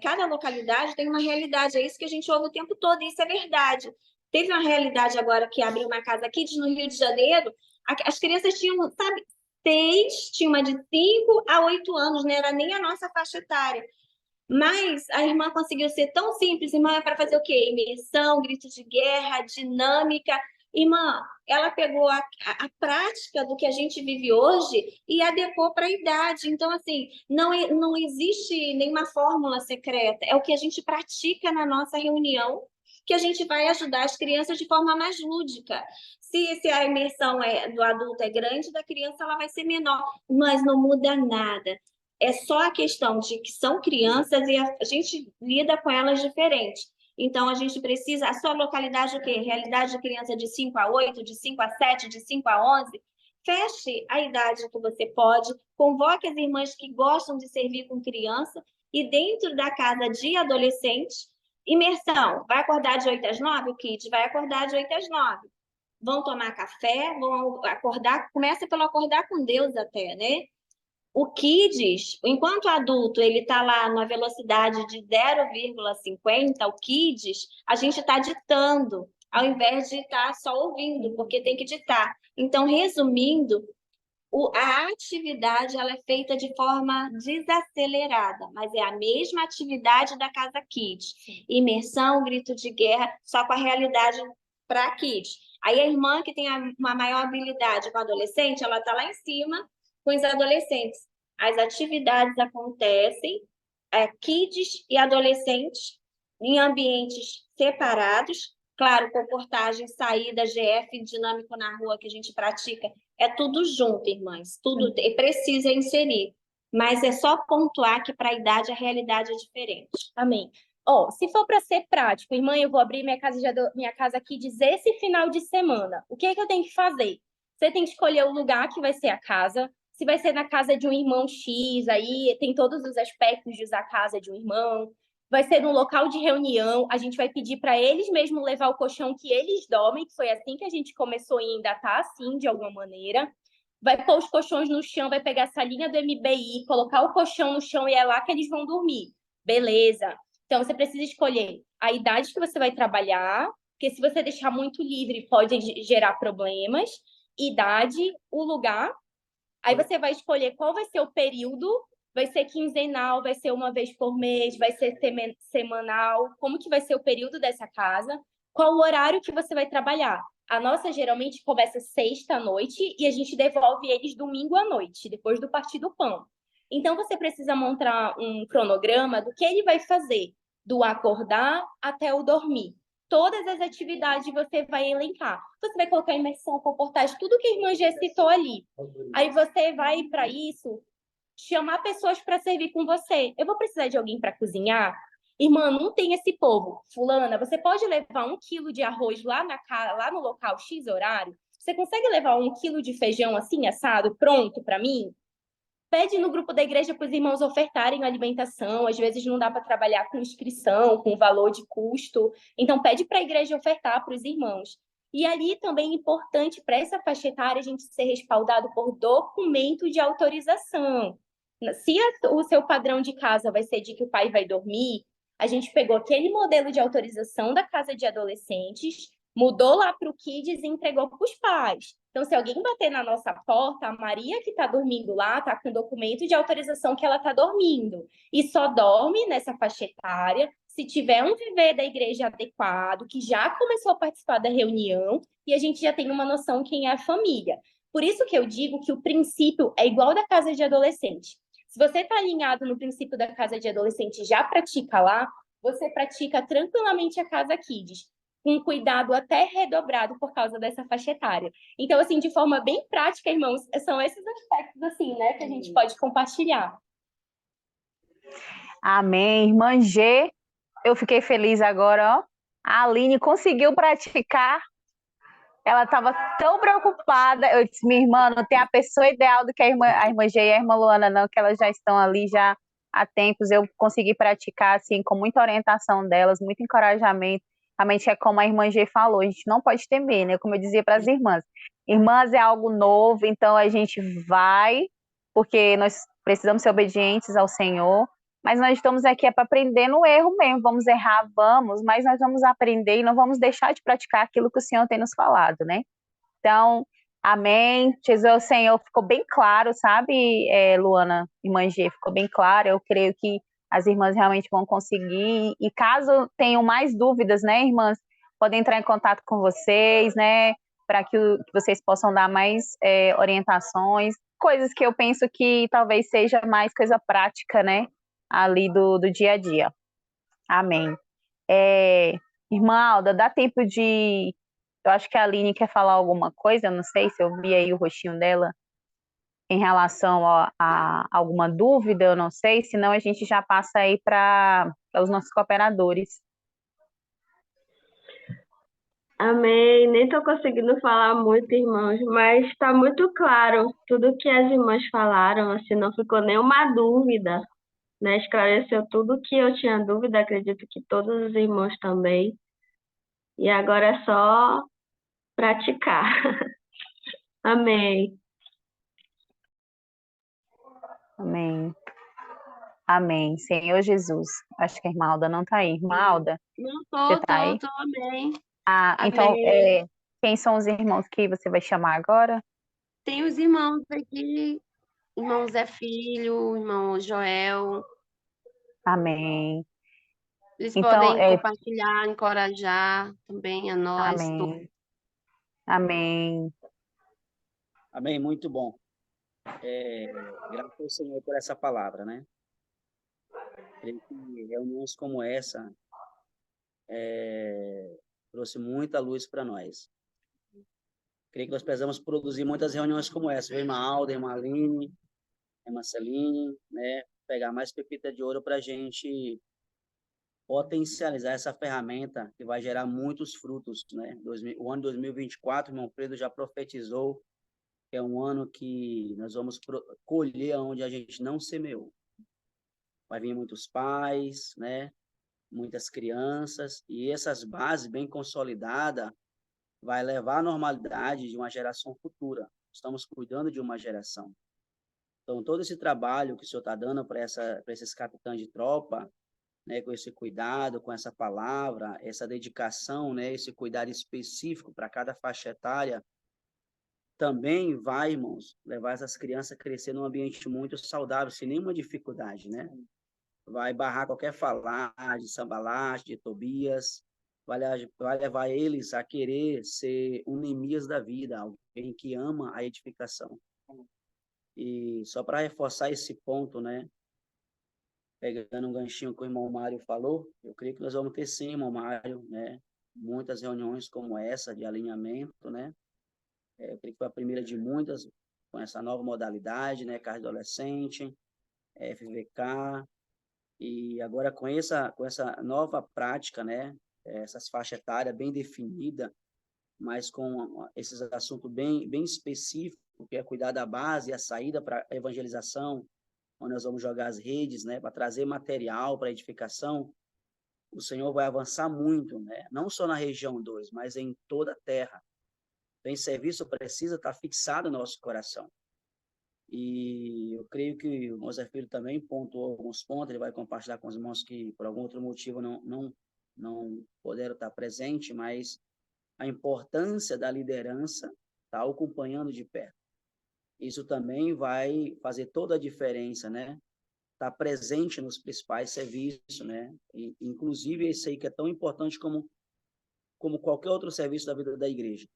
Speaker 4: cada localidade tem uma realidade. É isso que a gente ouve o tempo todo, e isso é verdade. Teve uma realidade agora que abriu uma Casa Kids no Rio de Janeiro. As crianças tinham, sabe, 6, tinha uma de 5 a 8 anos, não era nem a nossa faixa etária. Mas a irmã conseguiu ser tão simples, irmã, para fazer o quê? Imersão, grito de guerra, dinâmica. Irmã, ela pegou a prática do que a gente vive hoje e adequou para a idade. Então, assim, não existe nenhuma fórmula secreta. É o que a gente pratica na nossa reunião que a gente vai ajudar as crianças de forma mais lúdica. Se a imersão do adulto é grande, da criança ela vai ser menor, mas não muda nada. É só a questão de que são crianças e a gente lida com elas diferente. Então, a gente precisa... A sua localidade, o quê? Realidade de criança de 5 a 8, de 5 a 7, de 5 a 11? Feche a idade que você pode, convoque as irmãs que gostam de servir com criança e dentro da casa de adolescentes, imersão. Vai acordar de 8 às 9? O Kids vai acordar de 8 às 9. Vão tomar café, vão acordar... Começa pelo acordar com Deus até, né? O Kids, enquanto adulto ele está lá na velocidade de 0,50, o Kids, a gente está ditando, ao invés de estar só ouvindo, porque tem que ditar. Então, resumindo, a atividade ela é feita de forma desacelerada, mas é a mesma atividade da Casa Kids. Imersão, grito de guerra, só com a realidade para Kids. Aí a irmã que tem uma maior habilidade com o adolescente, ela está lá em cima, com os adolescentes. As atividades acontecem, kids e adolescentes, em ambientes separados. Claro, comportagem, saída, GF, dinâmico na rua que a gente pratica, é tudo junto, irmãs. Tudo precisa inserir. Mas é só pontuar que para a idade a realidade é diferente.
Speaker 1: Amém. Se for para ser prático, irmã, eu vou abrir minha casa Kids esse final de semana. O que é que eu tenho que fazer? Você tem que escolher o lugar que vai ser a casa. Se vai ser na casa de um irmão X, aí tem todos os aspectos de usar a casa de um irmão. Vai ser num local de reunião. A gente vai pedir para eles mesmos levar o colchão que eles dormem, que foi assim que a gente começou e ainda está assim, de alguma maneira. Vai pôr os colchões no chão, vai pegar essa linha do MBI, colocar o colchão no chão e é lá que eles vão dormir. Beleza. Então, você precisa escolher a idade que você vai trabalhar, porque se você deixar muito livre, pode gerar problemas. Idade, o lugar. Aí você vai escolher qual vai ser o período. Vai ser quinzenal, vai ser uma vez por mês, vai ser semanal. Como que vai ser o período dessa casa? Qual o horário que você vai trabalhar? A nossa geralmente começa sexta à noite e a gente devolve eles domingo à noite, depois do partir do pão. Então, você precisa montar um cronograma do que ele vai fazer, do acordar até o dormir. Todas as atividades você vai elencar. Você vai colocar imersão, comportagem, tudo que a irmã já citou ali. Aí você vai, para isso, chamar pessoas para servir com você. Eu vou precisar de alguém para cozinhar? Irmã, não tem esse povo. Fulana, você pode levar 1 quilo de arroz lá no local X horário? Você consegue levar 1 quilo de feijão assim, assado, pronto para mim? Pede no grupo da igreja para os irmãos ofertarem alimentação, às vezes não dá para trabalhar com inscrição, com valor de custo, então pede para a igreja ofertar para os irmãos. E ali também é importante para essa faixa etária a gente ser respaldado por documento de autorização. Se o seu padrão de casa vai ser de que o pai vai dormir, a gente pegou aquele modelo de autorização da casa de adolescentes, mudou lá para o Kids e entregou para os pais. Então, se alguém bater na nossa porta, a Maria que está dormindo lá está com documento de autorização que ela está dormindo. E só dorme nessa faixa etária se tiver um viver da igreja adequado, que já começou a participar da reunião, e a gente já tem uma noção quem é a família. Por isso que eu digo que o princípio é igual da casa de adolescente. Se você está alinhado no princípio da casa de adolescente e já pratica lá, você pratica tranquilamente a casa Kids, com cuidado até redobrado por causa dessa faixa etária. Então, assim, de forma bem prática, irmãos, são esses aspectos, assim, né, que a gente pode compartilhar.
Speaker 6: Amém. Irmã G, eu fiquei feliz agora, ó. A Aline conseguiu praticar. Ela estava tão preocupada. Eu disse, minha irmã, não tem a pessoa ideal do que a irmã G e a irmã Luana, não, que elas já estão ali já há tempos. Eu consegui praticar, assim, com muita orientação delas, muito encorajamento. Realmente é como a irmã G falou, a gente não pode temer, né? Como eu dizia para as irmãs. Irmãs é algo novo, então a gente vai, porque nós precisamos ser obedientes ao Senhor, mas nós estamos aqui para aprender no erro mesmo. Vamos errar, vamos, mas nós vamos aprender e não vamos deixar de praticar aquilo que o Senhor tem nos falado, né? Então, amém. Jesus, o Senhor, ficou bem claro, sabe, Luana, irmã G, ficou bem claro. Eu creio que as irmãs realmente vão conseguir. E caso tenham mais dúvidas, né, irmãs, podem entrar em contato com vocês, né, para que vocês possam dar mais orientações, coisas que eu penso que talvez seja mais coisa prática, né, ali do dia a dia. Amém. Irmã Alda, dá tempo de... Eu acho que a Aline quer falar alguma coisa, eu não sei se eu vi aí o rostinho dela em relação a alguma dúvida, eu não sei, senão a gente já passa aí para os nossos cooperadores.
Speaker 8: Amém. Nem estou conseguindo falar muito, irmãos, mas está muito claro tudo que as irmãs falaram, assim, não ficou nenhuma dúvida, né? Esclareceu tudo que eu tinha dúvida, acredito que todos os irmãos também. E agora é só praticar. Amém.
Speaker 6: Amém. Amém. Senhor Jesus. Acho que a irmã Alda não está aí. Irmã Alda,
Speaker 2: Não
Speaker 6: você está aí?
Speaker 2: tô, amém.
Speaker 6: Então,
Speaker 2: Amém.
Speaker 6: quem são os irmãos que você vai chamar agora?
Speaker 2: Tem os irmãos aqui, irmão Zé Filho, irmão Joel.
Speaker 6: Amém.
Speaker 2: Eles
Speaker 6: Então,
Speaker 2: podem compartilhar, encorajar também a nós.
Speaker 6: amém. Amém.
Speaker 9: Amém, muito bom. Graças ao Senhor por essa palavra, né? Creio que reuniões como essa trouxe muita luz para nós. Creio que nós precisamos produzir muitas reuniões como essa. A irmã Alda, a irmã Aline, a irmã Celine, né? Pegar mais pepita de ouro para a gente potencializar essa ferramenta que vai gerar muitos frutos, né? O ano 2024, o irmão Pedro já profetizou que é um ano que nós vamos colher onde a gente não semeou. Vai vir muitos pais, né? Muitas crianças, e essas bases bem consolidadas vai levar à normalidade de uma geração futura. Estamos cuidando de uma geração. Então, todo esse trabalho que o senhor está dando para esses capitães de tropa, né, com esse cuidado, com essa palavra, essa dedicação, né, esse cuidado específico para cada faixa etária, também vai, irmãos, levar essas crianças a crescer num ambiente muito saudável, sem nenhuma dificuldade, né? Vai barrar qualquer falar de Sambalate, de Tobias, vai levar eles a querer ser um Neemias da vida, alguém que ama a edificação. E só para reforçar esse ponto, né? Pegando um ganchinho que o irmão Mário falou, eu creio que nós vamos ter sim, irmão Mário, né? Muitas reuniões como essa de alinhamento, né? Eu creio que foi a primeira de muitas, com essa nova modalidade, né? Carro adolescente, FVK, e agora com essa nova prática, né? Essas faixas etárias bem definidas, mas com esses assuntos bem específicos, que é cuidar da base e a saída para a evangelização, onde nós vamos jogar as redes, né, para trazer material para edificação, o Senhor vai avançar muito, né, não só na região 2, mas em toda a terra. Então, esse serviço precisa estar fixado no nosso coração. E eu creio que o Moisés Filho também pontuou alguns pontos, ele vai compartilhar com os irmãos que, por algum outro motivo, não puderam estar presentes, mas a importância da liderança está acompanhando de perto. Isso também vai fazer toda a diferença, né? Tá presente nos principais serviços, né? E, inclusive esse aí que é tão importante como qualquer outro serviço da vida da igreja.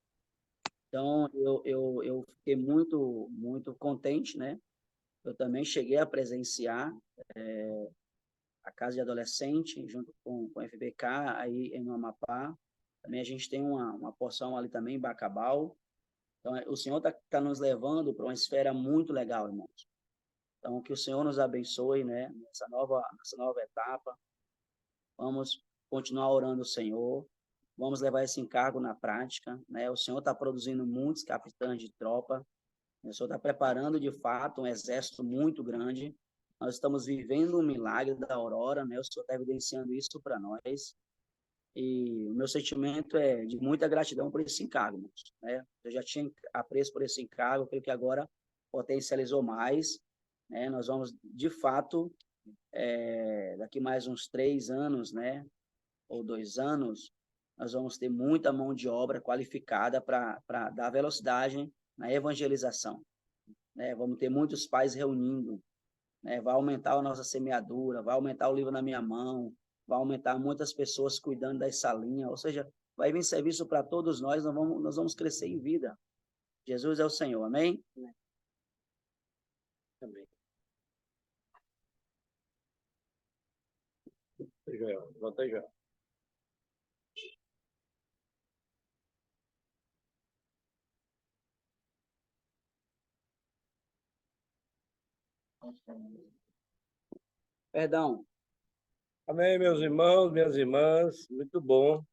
Speaker 9: Então, eu fiquei muito contente, né? Eu também cheguei a presenciar a Casa de Adolescente, junto com a FBK, aí em Amapá. Também a gente tem uma porção ali também em Bacabal. Então, o Senhor tá nos levando para uma esfera muito legal, irmãos. Então, que o Senhor nos abençoe, né, nessa nova etapa. Vamos continuar orando o Senhor. Vamos levar esse encargo na prática, né? O Senhor está produzindo muitos capitães de tropa. O Senhor está preparando, de fato, um exército muito grande. Nós estamos vivendo um milagre da aurora, né? O Senhor está evidenciando isso para nós. E o meu sentimento é de muita gratidão por esse encargo, né? Eu já tinha apreço por esse encargo, creio que agora potencializou mais, né? Nós vamos, de fato, daqui mais uns 3 anos, né? Ou 2 anos, nós vamos ter muita mão de obra qualificada para dar velocidade na evangelização, né? Vamos ter muitos pais reunindo, né? Vai aumentar a nossa semeadura, vai aumentar o livro na minha mão, vai aumentar muitas pessoas cuidando das salinhas, ou seja, vai vir serviço para todos nós vamos crescer em vida. Jesus é o Senhor, amém?
Speaker 10: Amém. Joel, volta aí, Joel.
Speaker 9: Perdão.
Speaker 10: Amém, meus irmãos, minhas irmãs, muito bom.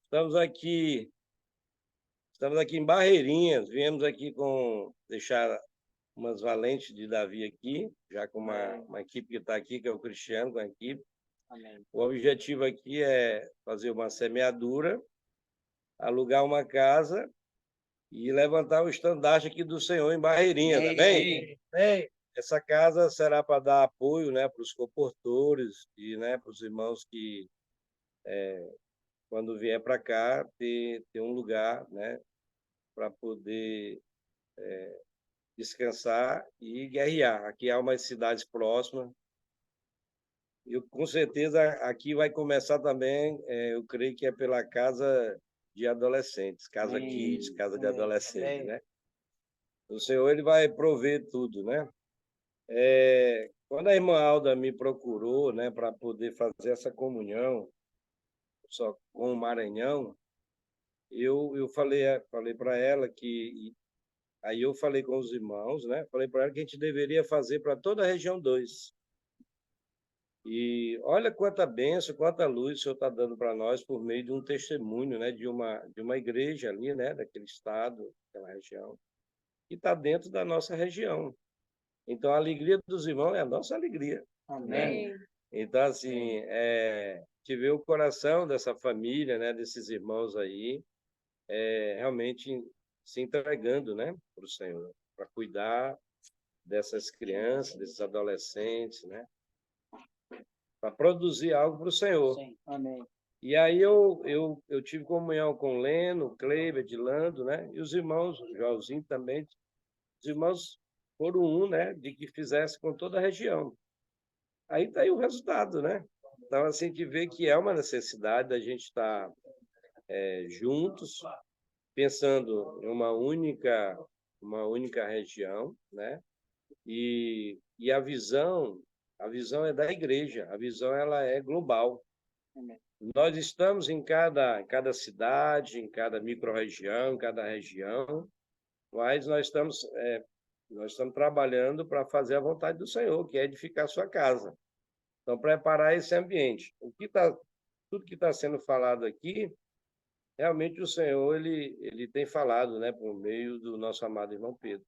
Speaker 10: Estamos aqui em Barreirinhas, viemos aqui deixar umas valentes de Davi aqui, já com uma equipe que está aqui, que é o Cristiano, com a equipe.
Speaker 9: Amém.
Speaker 10: O objetivo aqui é fazer uma semeadura, alugar uma casa e levantar o estandarte aqui do Senhor em Barreirinhas, amém? Amém. Essa casa será para dar apoio, né, para os comportores e, né, para os irmãos que, quando vier para cá, ter um lugar, né, para poder descansar e guerrear. Aqui há umas cidades próximas. E com certeza aqui vai começar também, eu creio que é pela casa de adolescentes, casa kids, casa de adolescentes, né? O Senhor, ele vai prover tudo, né? Quando a irmã Alda me procurou, né, para poder fazer essa comunhão só com o Maranhão, eu falei para ela que aí eu falei com os irmãos, né? Falei para ela que a gente deveria fazer para toda a região 2. E olha quanta bênção, quanta luz o Senhor está dando para nós por meio de um testemunho, né, de uma igreja ali, né, daquele estado, daquela região, que está dentro da nossa região. Então, a alegria dos irmãos é a nossa alegria.
Speaker 9: Amém.
Speaker 10: Né? Então, assim, te ver o coração dessa família, né, desses irmãos aí, realmente se entregando, né, para o Senhor, para cuidar dessas crianças, desses adolescentes, né, para produzir algo para o Senhor.
Speaker 9: Sim. Amém.
Speaker 10: E aí eu tive comunhão com o Leno, Kleber, Edilando, né, e os irmãos, o Joãozinho também, os irmãos foram né, de que fizesse com toda a região. Aí está aí o resultado, né? Então, assim, que vê que é uma necessidade da gente estar juntos, pensando em uma única região, né? E a visão é da igreja, a visão ela é global. Nós estamos em cada cidade, em cada micro-região, em cada região, mas nós estamos trabalhando para fazer a vontade do Senhor, que é edificar a sua casa. Então, preparar esse ambiente. Tudo que está sendo falado aqui realmente o Senhor ele tem falado, né, por meio do nosso amado irmão Pedro.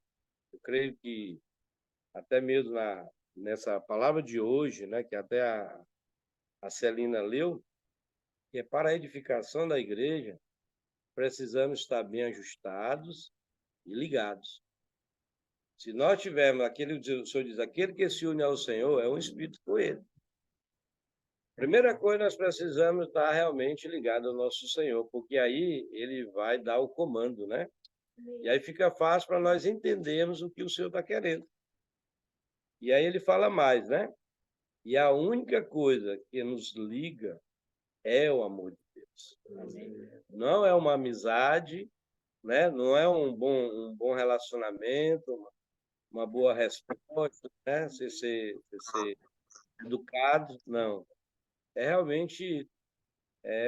Speaker 10: Eu creio que até mesmo nessa palavra de hoje, né, que até a Celina leu, que é para a edificação da igreja, precisamos estar bem ajustados e ligados. Se nós tivermos o Senhor diz, aquele que se une ao Senhor é um espírito com ele. Primeira coisa, nós precisamos estar realmente ligados ao nosso Senhor, porque aí ele vai dar o comando, né? E aí fica fácil para nós entendermos o que o Senhor está querendo. E aí ele fala mais, né? E a única coisa que nos liga é o amor de Deus. Não é uma amizade, né? Não é um bom relacionamento, uma boa resposta, né? Você ser educado, não. Realmente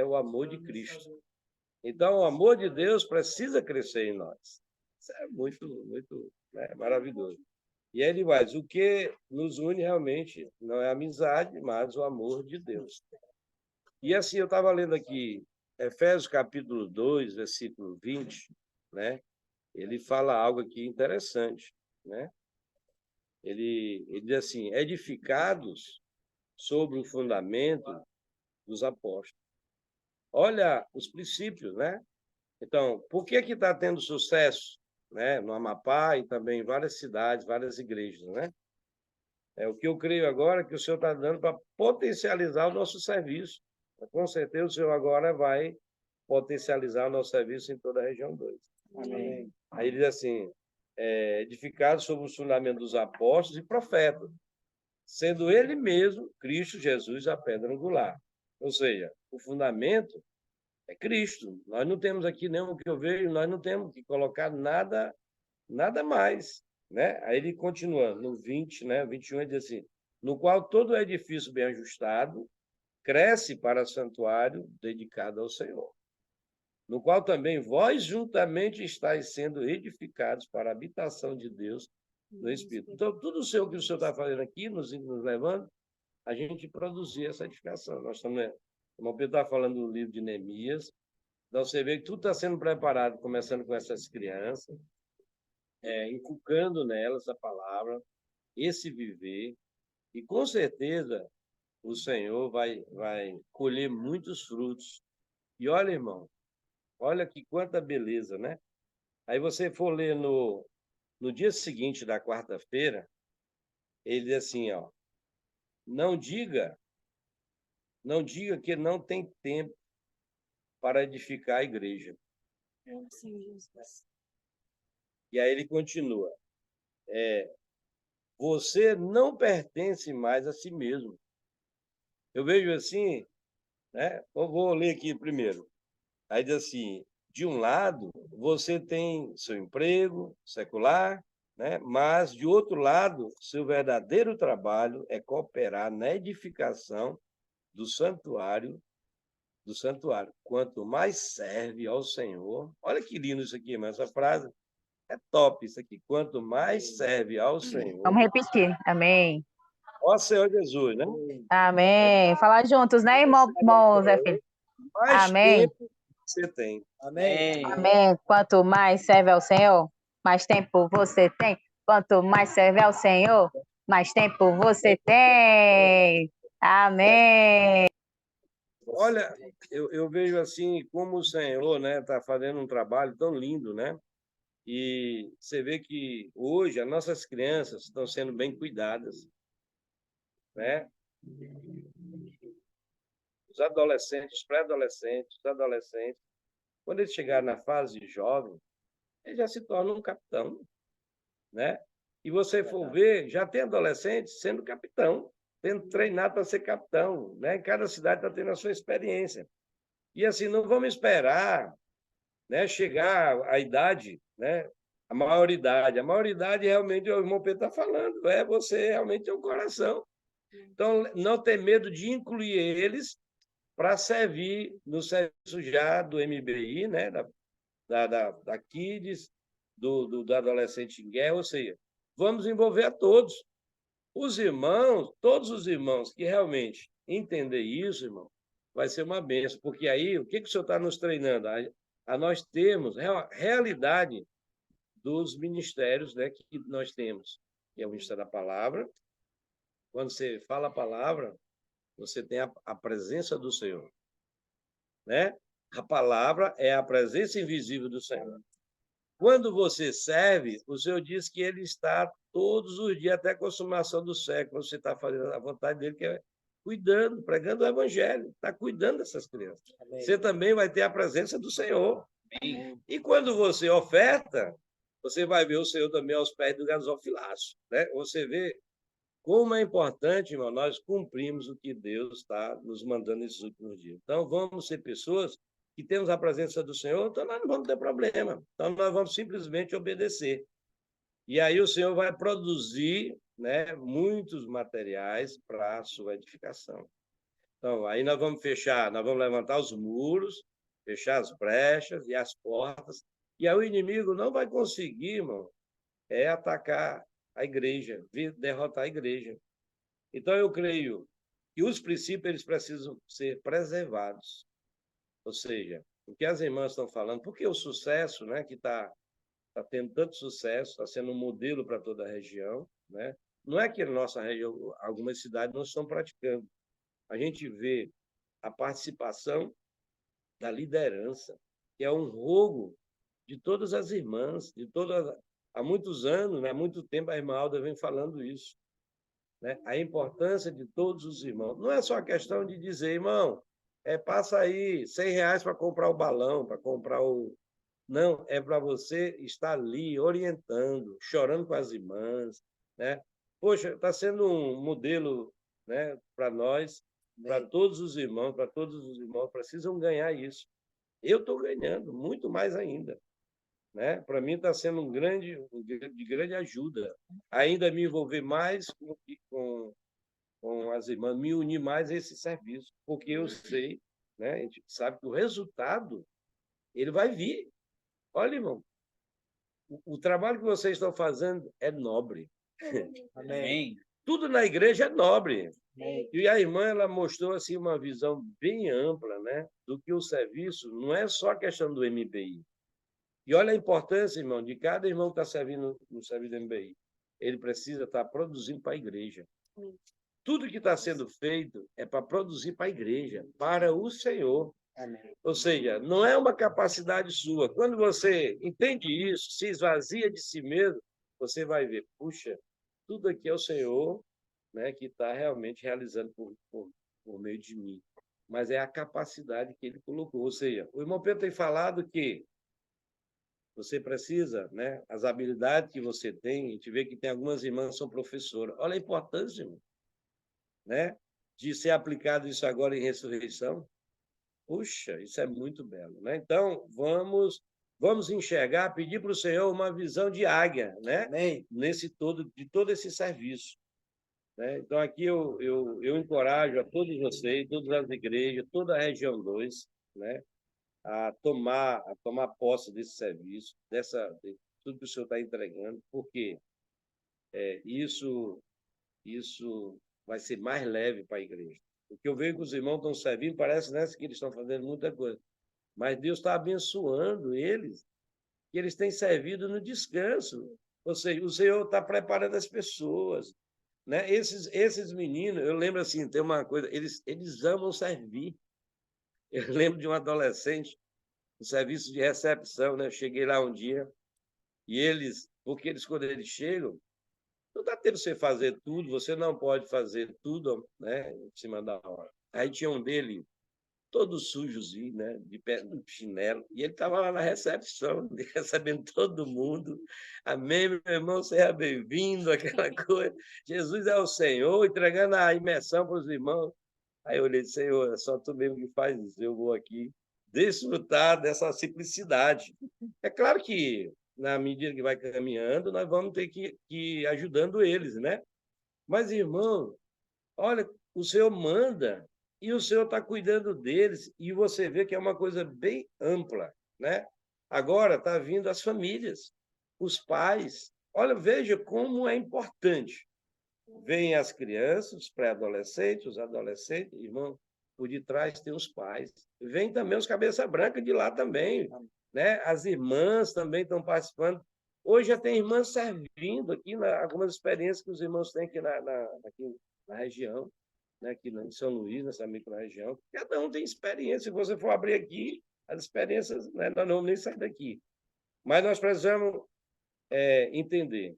Speaker 10: o amor de Cristo. Então, o amor de Deus precisa crescer em nós. Isso é muito, muito, né, maravilhoso. E aí ele vai, o que nos une realmente não é a amizade, mas o amor de Deus. E assim, eu estava lendo aqui, Efésios capítulo 2, versículo 20, né? Ele fala algo aqui interessante, né? Ele diz assim, edificados sobre o fundamento dos apóstolos. Olha os princípios, né? Então, por que está tendo sucesso, né, no Amapá e também em várias cidades, várias igrejas, né? O que eu creio agora é que o Senhor está dando para potencializar o nosso serviço. Com certeza o Senhor agora vai potencializar o nosso serviço em toda a região 2. Amém. Aí ele diz assim, edificado sobre o fundamento dos apóstolos e profetas, sendo ele mesmo, Cristo Jesus, a pedra angular. Ou seja, o fundamento é Cristo. Nós não temos aqui nenhum que eu vejo, nós não temos que colocar nada mais, né? Aí ele continua, no 20, né, 21, ele diz assim, no qual todo edifício bem ajustado cresce para santuário dedicado ao Senhor, no qual também vós juntamente estáis sendo edificados para a habitação de Deus no Espírito. Então, tudo o que o Senhor está fazendo aqui, nos levando, a gente produzir essa edificação. Nós estamos, o irmão Pedro está falando do livro de Neemias, então você vê que tudo está sendo preparado, começando com essas crianças, inculcando nelas a palavra, esse viver, e com certeza o Senhor vai colher muitos frutos. E olha, irmão, olha que quanta beleza, né? Aí você for ler no dia seguinte da quarta-feira, ele diz assim, ó, não diga que não tem tempo para edificar a igreja. E aí ele continua, você não pertence mais a si mesmo. Eu vejo assim, né? Eu vou ler aqui primeiro. Aí diz assim, de um lado, você tem seu emprego secular, né? Mas, de outro lado, seu verdadeiro trabalho é cooperar na edificação do santuário. Quanto mais serve ao Senhor, olha que lindo isso aqui, mas essa frase é top, isso aqui. Quanto mais serve ao Senhor.
Speaker 6: Vamos repetir. Amém.
Speaker 10: Ó Senhor Jesus, né?
Speaker 6: Amém. Falar juntos, né, irmão Zé Felipe?
Speaker 10: Mais
Speaker 6: Amém.
Speaker 10: tempo você tem. Amém.
Speaker 6: Amém. Quanto mais serve ao Senhor, mais tempo você tem. Quanto mais serve ao Senhor, mais tempo você tem. Amém.
Speaker 10: Olha, eu vejo assim como o Senhor, né, está fazendo um trabalho tão lindo, né? E você vê que hoje as nossas crianças estão sendo bem cuidadas, né? Os adolescentes, os pré-adolescentes, os adolescentes, quando eles chegarem na fase jovem, eles já se tornam um capitão, né? E você for ver, já tem adolescentes sendo capitão, tendo treinado para ser capitão, né? Cada cidade está tendo a sua experiência. E assim, não vamos esperar, né, chegar à idade, né, a maioridade. A maioridade realmente, o irmão Pedro está falando, você realmente tem um coração. Então, não ter medo de incluir eles para servir no serviço já do MBI, né, da Kids, do adolescente em guerra, ou seja, vamos envolver a todos. Os irmãos, todos os irmãos que realmente entender isso, irmão, vai ser uma bênção, porque aí, o que o senhor está nos treinando? A nós termos realidade dos ministérios, né, que nós temos, que é o ministério da palavra. Quando você fala a palavra, você tem a presença do Senhor, né? A palavra é a presença invisível do Senhor. Quando você serve, o Senhor diz que Ele está todos os dias, até a consumação do século. Você está fazendo a vontade dEle, que é cuidando, pregando o Evangelho, está cuidando dessas crianças. Amém. Você também vai ter a presença do Senhor. Amém. E quando você oferta, você vai ver o Senhor também aos pés do gasofilácio, né? Você vê como é importante, irmão, nós cumprimos o que Deus está nos mandando nesses últimos dias. Então, vamos ser pessoas que temos a presença do Senhor, então nós não vamos ter problema. Então, nós vamos simplesmente obedecer. E aí o Senhor vai produzir, né, muitos materiais para a sua edificação. Então, aí nós vamos fechar, nós vamos levantar os muros, fechar as brechas e as portas, e aí o inimigo não vai conseguir, irmão, atacar a igreja, derrotar a igreja. Então, eu creio que os princípios eles precisam ser preservados. Ou seja, o que as irmãs estão falando, porque o sucesso, né, que está tendo tanto sucesso, está sendo um modelo para toda a região, né? Não é que na nossa região, algumas cidades não estão praticando. A gente vê a participação da liderança, que é um rogo de todas as irmãs, há muitos anos, né, há muito tempo, a irmã Alda vem falando isso, né? A importância de todos os irmãos. Não é só a questão de dizer, irmão, passa aí R$100 para comprar o balão, para comprar o... Não, é para você estar ali orientando, chorando com as irmãs, né? Poxa, está sendo um modelo, né, para nós, para todos os irmãos precisam ganhar isso. Eu estou ganhando, muito mais ainda, né? Para mim está sendo de grande ajuda. Ainda me envolver mais com as irmãs, me unir mais a esse serviço, porque eu sei, né? A gente sabe que o resultado ele vai vir. Olha, irmão, o trabalho que vocês estão fazendo é nobre.
Speaker 9: Amém.
Speaker 10: Tudo na igreja é nobre. Amém. E a irmã ela mostrou assim uma visão bem ampla, né, do que o serviço não é só a questão do MBI. E olha a importância, irmão, de cada irmão que está servindo no serviço do MBI. Ele precisa estar produzindo para a igreja. Tudo que está sendo feito é para produzir para a igreja, para o Senhor. Amém. Ou seja, não é uma capacidade sua. Quando você entende isso, se esvazia de si mesmo, você vai ver, puxa, tudo aqui é o Senhor, né, que está realmente realizando por meio de mim. Mas é a capacidade que ele colocou. Ou seja, o irmão Pedro tem falado que você precisa, né, as habilidades que você tem, a gente vê que tem algumas irmãs que são professoras. Olha a importância, irmão, né, de ser aplicado isso agora em ressurreição. Puxa, isso é muito belo, né? Então, vamos enxergar, pedir para o Senhor uma visão de águia, né? Amém. De todo esse serviço, né? Então, aqui eu encorajo a todos vocês, todas as igrejas, toda a região 2, né, a tomar posse desse serviço, de tudo que o Senhor está entregando, porque isso vai ser mais leve para a igreja. O que eu vejo que os irmãos estão servindo, parece, né, que eles estão fazendo muita coisa. Mas Deus está abençoando eles, que eles têm servido no descanso. Ou seja, o Senhor está preparando as pessoas, né? Esses meninos, eu lembro assim, tem uma coisa, eles amam servir. Eu lembro de um adolescente, no serviço de recepção, né? Eu cheguei lá um dia, e porque quando eles chegam, não dá tempo de você fazer tudo, você não pode fazer tudo, né, em cima da hora. Aí tinha um dele, todo sujozinho, né, de pé no chinelo, e ele estava lá na recepção, recebendo todo mundo. Amém, meu irmão, seja bem-vindo, aquela coisa. Jesus é o Senhor, entregando a imersão para os irmãos. Aí eu olhei, Senhor, é só tu mesmo que faz isso, eu vou aqui desfrutar dessa simplicidade. É claro que na medida que vai caminhando, nós vamos ter que ir ajudando eles, né? Mas, irmão, olha, o Senhor manda e o Senhor está cuidando deles, e você vê que é uma coisa bem ampla, né? Agora está vindo as famílias, os pais. Olha, veja como é importante. Vêm as crianças, os pré-adolescentes, os adolescentes, irmão, por detrás tem os pais. Vem também os cabeça branca de lá também, né? As irmãs também estão participando. Hoje já tem irmãs servindo aqui, algumas experiências que os irmãos têm aqui aqui na região, né? Aqui em São Luís, nessa micro-região. Cada um tem experiência. Se você for abrir aqui, as experiências, né? Nós não vamos nem sair daqui. Mas nós precisamos entender.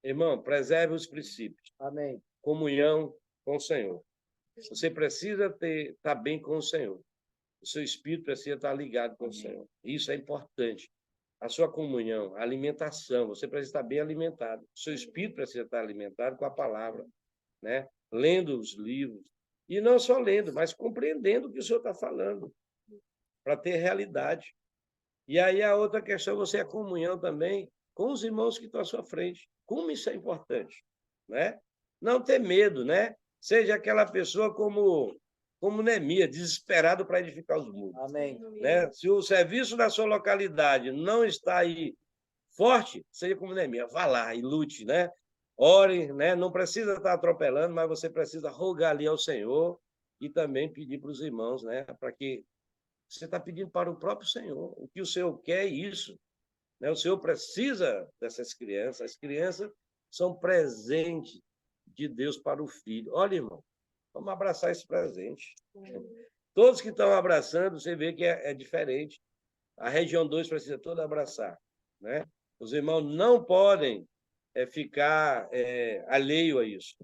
Speaker 10: Irmão, preserve os princípios.
Speaker 9: Amém.
Speaker 10: Comunhão com o Senhor. Você precisa estar bem com o Senhor. O seu espírito precisa estar ligado com o Senhor. Isso é importante. A sua comunhão, a alimentação, você precisa estar bem alimentado. O seu espírito precisa estar alimentado com a palavra, né? Lendo os livros. E não só lendo, mas compreendendo o que o Senhor está falando, para ter realidade. E aí a outra questão, você é a comunhão também com os irmãos que estão à sua frente. Como isso é importante, né? Não ter medo, né? Seja aquela pessoa como Neemias, desesperado para edificar os muros.
Speaker 9: Amém.
Speaker 10: Né? Se o serviço da sua localidade não está aí forte, seja como Neemias, vá lá e lute, né? Ore, né? Não precisa estar atropelando, mas você precisa rogar ali ao Senhor e também pedir para os irmãos, né? Para que você está pedindo para o próprio Senhor. O que o Senhor quer é isso. Né? O Senhor precisa dessas crianças. As crianças são presente de Deus para o filho. Olha, irmão, vamos abraçar esse presente. Todos que estão abraçando, você vê que é diferente. A região 2 precisa toda abraçar, né? Os irmãos não podem ficar alheio a isso.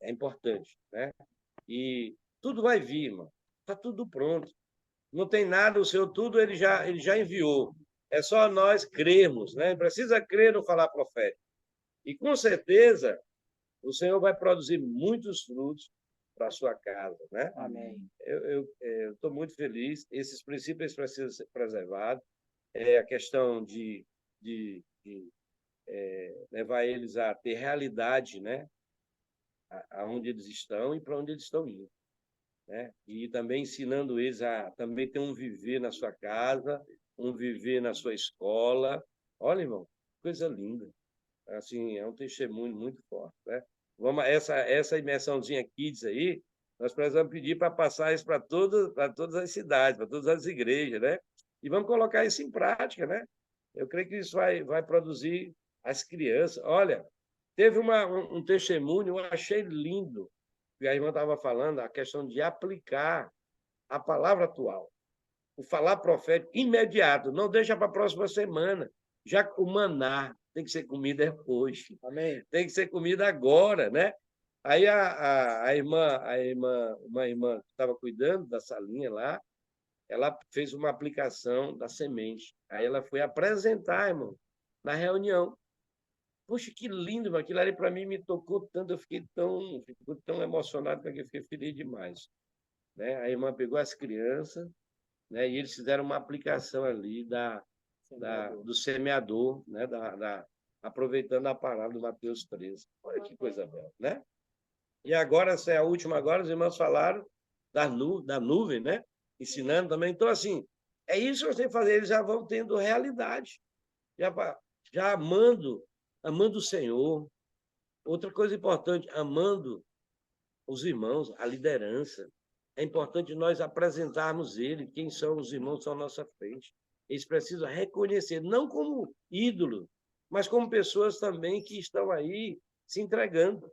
Speaker 10: É importante, né? E tudo vai vir, irmão. Está tudo pronto. Não tem nada, o Senhor tudo ele já enviou. É só nós crermos, né? Precisa crer no falar profético. E com certeza o Senhor vai produzir muitos frutos para a sua casa, né?
Speaker 9: Amém.
Speaker 10: Eu estou muito feliz. Esses princípios precisam ser preservados. A questão de levar eles a ter realidade, né? Aonde eles estão e para onde eles estão indo, né? E também ensinando eles a também ter um viver na sua casa, um viver na sua escola. Olha, irmão, coisa linda. Assim, é um testemunho muito forte, né? Vamos, essa imersãozinha Kids aí, nós precisamos pedir para passar isso para todas as cidades, para todas as igrejas, né? E vamos colocar isso em prática, né? Eu creio que isso vai produzir as crianças. Olha, teve um testemunho, eu achei lindo, que a irmã estava falando, a questão de aplicar a palavra atual, o falar profético imediato, não deixa para a próxima semana. Já o maná tem que ser comida hoje.
Speaker 9: Amém.
Speaker 10: Tem que ser comida agora, né? Aí uma irmã que estava cuidando da salinha lá, ela fez uma aplicação da semente. Aí ela foi apresentar, irmão, na reunião. Poxa, que lindo, irmão. Aquilo ali para mim me tocou tanto, eu fiquei tão emocionado que eu fiquei feliz demais. Né? A irmã pegou as crianças, né? E eles fizeram uma aplicação ali do semeador, né? Aproveitando a palavra do Mateus 13. Olha que coisa bela, né? E agora, essa é a última agora, os irmãos falaram da nuvem, né? Ensinando também. Então, assim, é isso que você tem que fazer, eles já vão tendo realidade, já amando o Senhor. Outra coisa importante, amando os irmãos, a liderança. É importante nós apresentarmos ele, quem são os irmãos que estão à nossa frente. Eles precisam reconhecer, não como ídolo, mas como pessoas também que estão aí se entregando.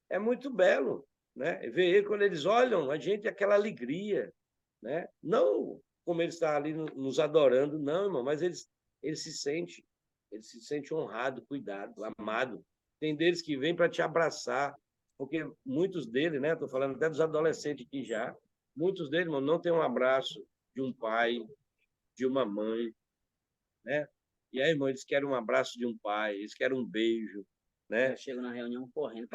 Speaker 10: É muito belo, né? Ver ele, quando eles olham a gente, aquela alegria, né? Não como ele está ali nos adorando, não, irmão, mas ele se sente honrado, cuidado, amado. Tem deles que vêm para te abraçar, porque muitos deles, né? Estou falando até dos adolescentes aqui já, muitos deles, irmão, não tem um abraço de um pai, de uma mãe, né? E aí, irmão, eles querem um abraço de um pai, eles querem um beijo, né?
Speaker 9: Chega na reunião correndo.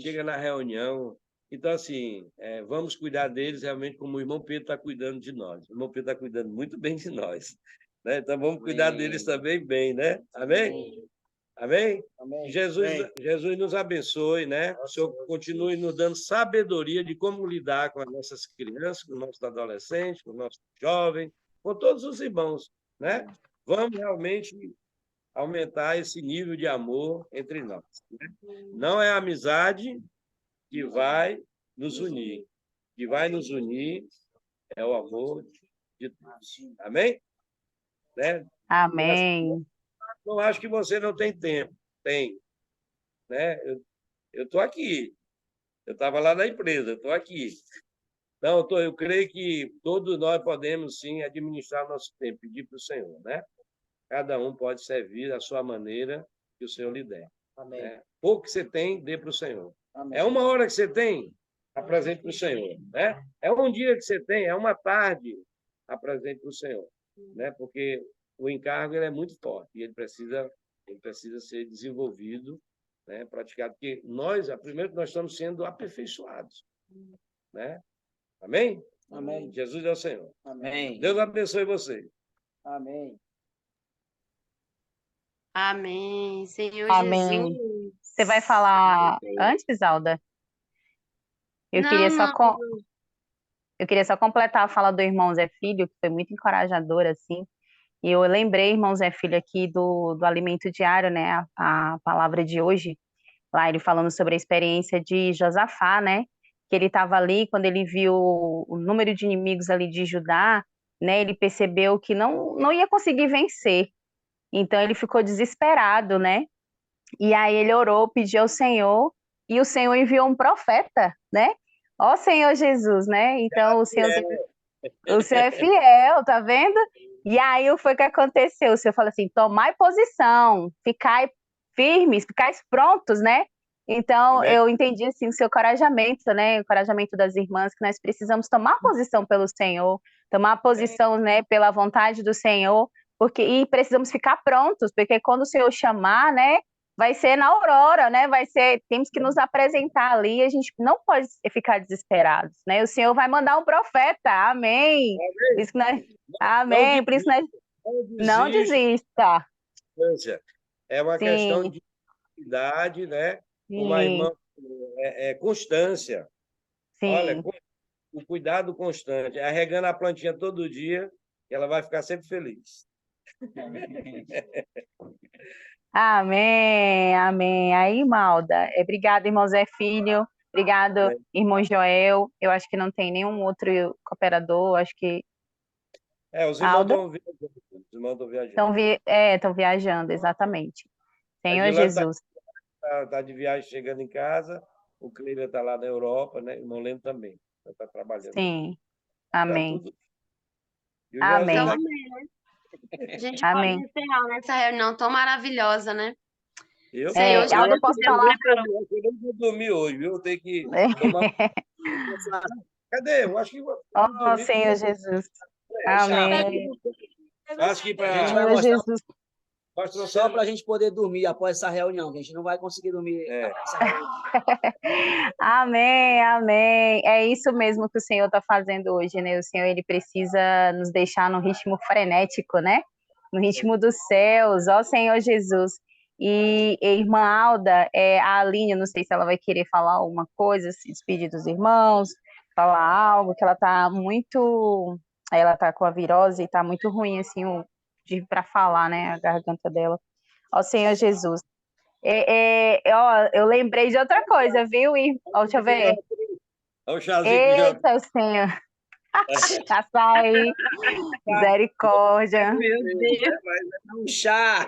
Speaker 10: Chega na reunião. Então, assim, vamos cuidar deles realmente como o irmão Pedro está cuidando de nós. O irmão Pedro está cuidando muito bem de nós, né? Então, vamos cuidar deles também bem, né? Amém? Amém?
Speaker 9: Amém.
Speaker 10: Jesus nos abençoe, né? O Senhor continue nos dando sabedoria de como lidar com as nossas crianças, com os nossos adolescentes, com os nossos jovens, com todos os irmãos, né? Vamos realmente aumentar esse nível de amor entre nós, né? Não é a amizade que vai nos unir. que vai nos unir é o amor de Deus. Amém? Né?
Speaker 6: Amém.
Speaker 10: Não acho que você não tem tempo. Tem. Né? Eu estou aqui. Eu estava lá na empresa, eu estou aqui. Então, eu creio que todos nós podemos, sim, administrar nosso tempo, pedir para o Senhor, né? Cada um pode servir da sua maneira que o Senhor lhe der.
Speaker 9: Amém.
Speaker 10: Né? Pouco que você tem, dê para o Senhor.
Speaker 9: Amém.
Speaker 10: É uma hora que você tem, apresente para o Senhor. Né? É um dia que você tem, é uma tarde, apresente para o Senhor. Né? Porque o encargo ele é muito forte e ele precisa ser desenvolvido, né? Praticado. Porque primeiro, nós estamos sendo aperfeiçoados. Né? Amém?
Speaker 9: Amém.
Speaker 10: Jesus é o Senhor.
Speaker 9: Amém.
Speaker 10: Deus abençoe você.
Speaker 9: Amém.
Speaker 2: Amém, Senhor
Speaker 6: Amém.
Speaker 2: Jesus.
Speaker 6: Você vai falar antes, Alda? Eu
Speaker 2: Não,
Speaker 6: queria só
Speaker 2: não.
Speaker 6: eu queria só completar a fala do irmão Zé Filho, que foi muito encorajadora, assim. E eu lembrei, irmão Zé Filho, aqui do alimento diário, né? A palavra de hoje, lá ele falando sobre a experiência de Josafá, né? Que ele estava ali, quando ele viu o número de inimigos ali de Judá, né? Ele percebeu que não ia conseguir vencer. Então ele ficou desesperado, né? E aí ele orou, pediu ao Senhor, e o Senhor enviou um profeta, né? Ó Senhor Jesus, né? Então o Senhor é fiel, tá vendo? E aí foi o que aconteceu. O Senhor falou assim: tomai posição, ficai firmes, ficais prontos, né? Então
Speaker 10: Amém.
Speaker 6: eu entendi assim o seu encorajamento, né? O encorajamento das irmãs, que nós precisamos tomar posição pelo Senhor, tomar posição, né, pela vontade do Senhor, e precisamos ficar prontos, porque quando o Senhor chamar, né, vai ser na aurora, né? Temos que nos apresentar ali, a gente não pode ficar desesperados, né? O Senhor vai mandar um profeta, amém. Por isso que amém, por isso não desista.
Speaker 10: É uma
Speaker 6: Sim.
Speaker 10: questão de idade, né? Uma irmã constância.
Speaker 6: Sim.
Speaker 10: Olha, o cuidado constante, regando a plantinha todo dia, ela vai ficar sempre feliz.
Speaker 6: Amém, amém. Aí, Malda, obrigada, irmão Zé Filho, obrigado, irmão Joel. Eu acho que não tem nenhum outro cooperador, acho que...
Speaker 10: Os irmãos estão viajando.
Speaker 6: Estão viajando, exatamente. Senhor Jesus.
Speaker 10: Está de viagem chegando em casa, o Cleber está lá na Europa, né? O irmão Leno também, está trabalhando.
Speaker 6: Sim, amém.
Speaker 10: Tá
Speaker 6: Amém.
Speaker 2: Então, amém, né? A gente pode encerrar nessa reunião tão maravilhosa, né?
Speaker 10: Senhor,
Speaker 6: Alda, eu posso falar?
Speaker 10: Eu não vou dormir hoje, viu? Eu tenho que tomar... Cadê? Eu acho que...
Speaker 6: Oh, Senhor Jesus. Amém.
Speaker 10: Acho que para...
Speaker 6: Senhor Jesus.
Speaker 9: Só para a gente poder dormir após essa reunião, que a gente não vai conseguir dormir após essa reunião.
Speaker 6: Amém, amém. É isso mesmo que o Senhor está fazendo hoje, né? O Senhor, ele precisa nos deixar no ritmo frenético, né? No ritmo dos céus, ó Senhor Jesus. E irmã Alda, a Aline, não sei se ela vai querer falar alguma coisa, se despedir dos irmãos, falar algo, que ela está muito... Ela está com a virose e está muito ruim, assim, para falar, né? A garganta dela. Ó Senhor Jesus. Eu lembrei de outra coisa, viu? Deixa eu ver.
Speaker 10: Olha o chazinho.
Speaker 6: Eita, Senhor. Açaí. Misericórdia.
Speaker 9: Meu Deus. Um chá.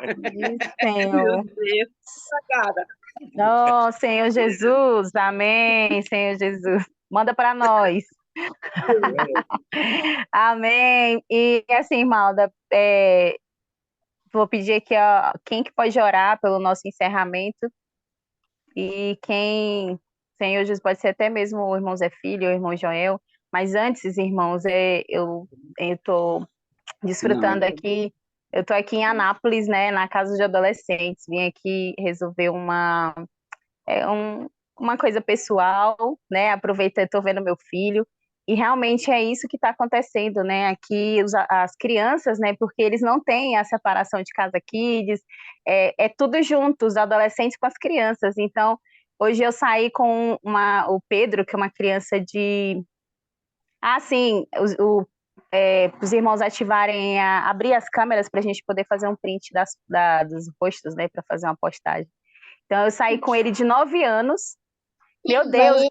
Speaker 6: Senhor.
Speaker 9: Meu Deus.
Speaker 6: Oh, Senhor Jesus. Amém, Senhor Jesus. Manda para nós. Amém. E assim, Malda, vou pedir aqui, ó, quem que pode orar pelo nosso encerramento? E Senhor Jesus, pode ser até mesmo o irmão Zé Filho, o irmão Joel, mas antes, irmãos, eu estou desfrutando aqui, eu estou aqui em Anápolis, né, na casa de adolescentes, vim aqui resolver uma coisa pessoal, né, aproveitei, estou vendo meu filho, e realmente é isso que está acontecendo, né? Aqui as crianças, né? Porque eles não têm a separação de casa kids, é tudo junto, os adolescentes com as crianças. Então, hoje eu saí com o Pedro, que é uma criança de... sim, os irmãos ativarem, abrir as câmeras para a gente poder fazer um print dos rostos, né? Para fazer uma postagem. Então, eu saí com ele de 9 anos. Meu Deus,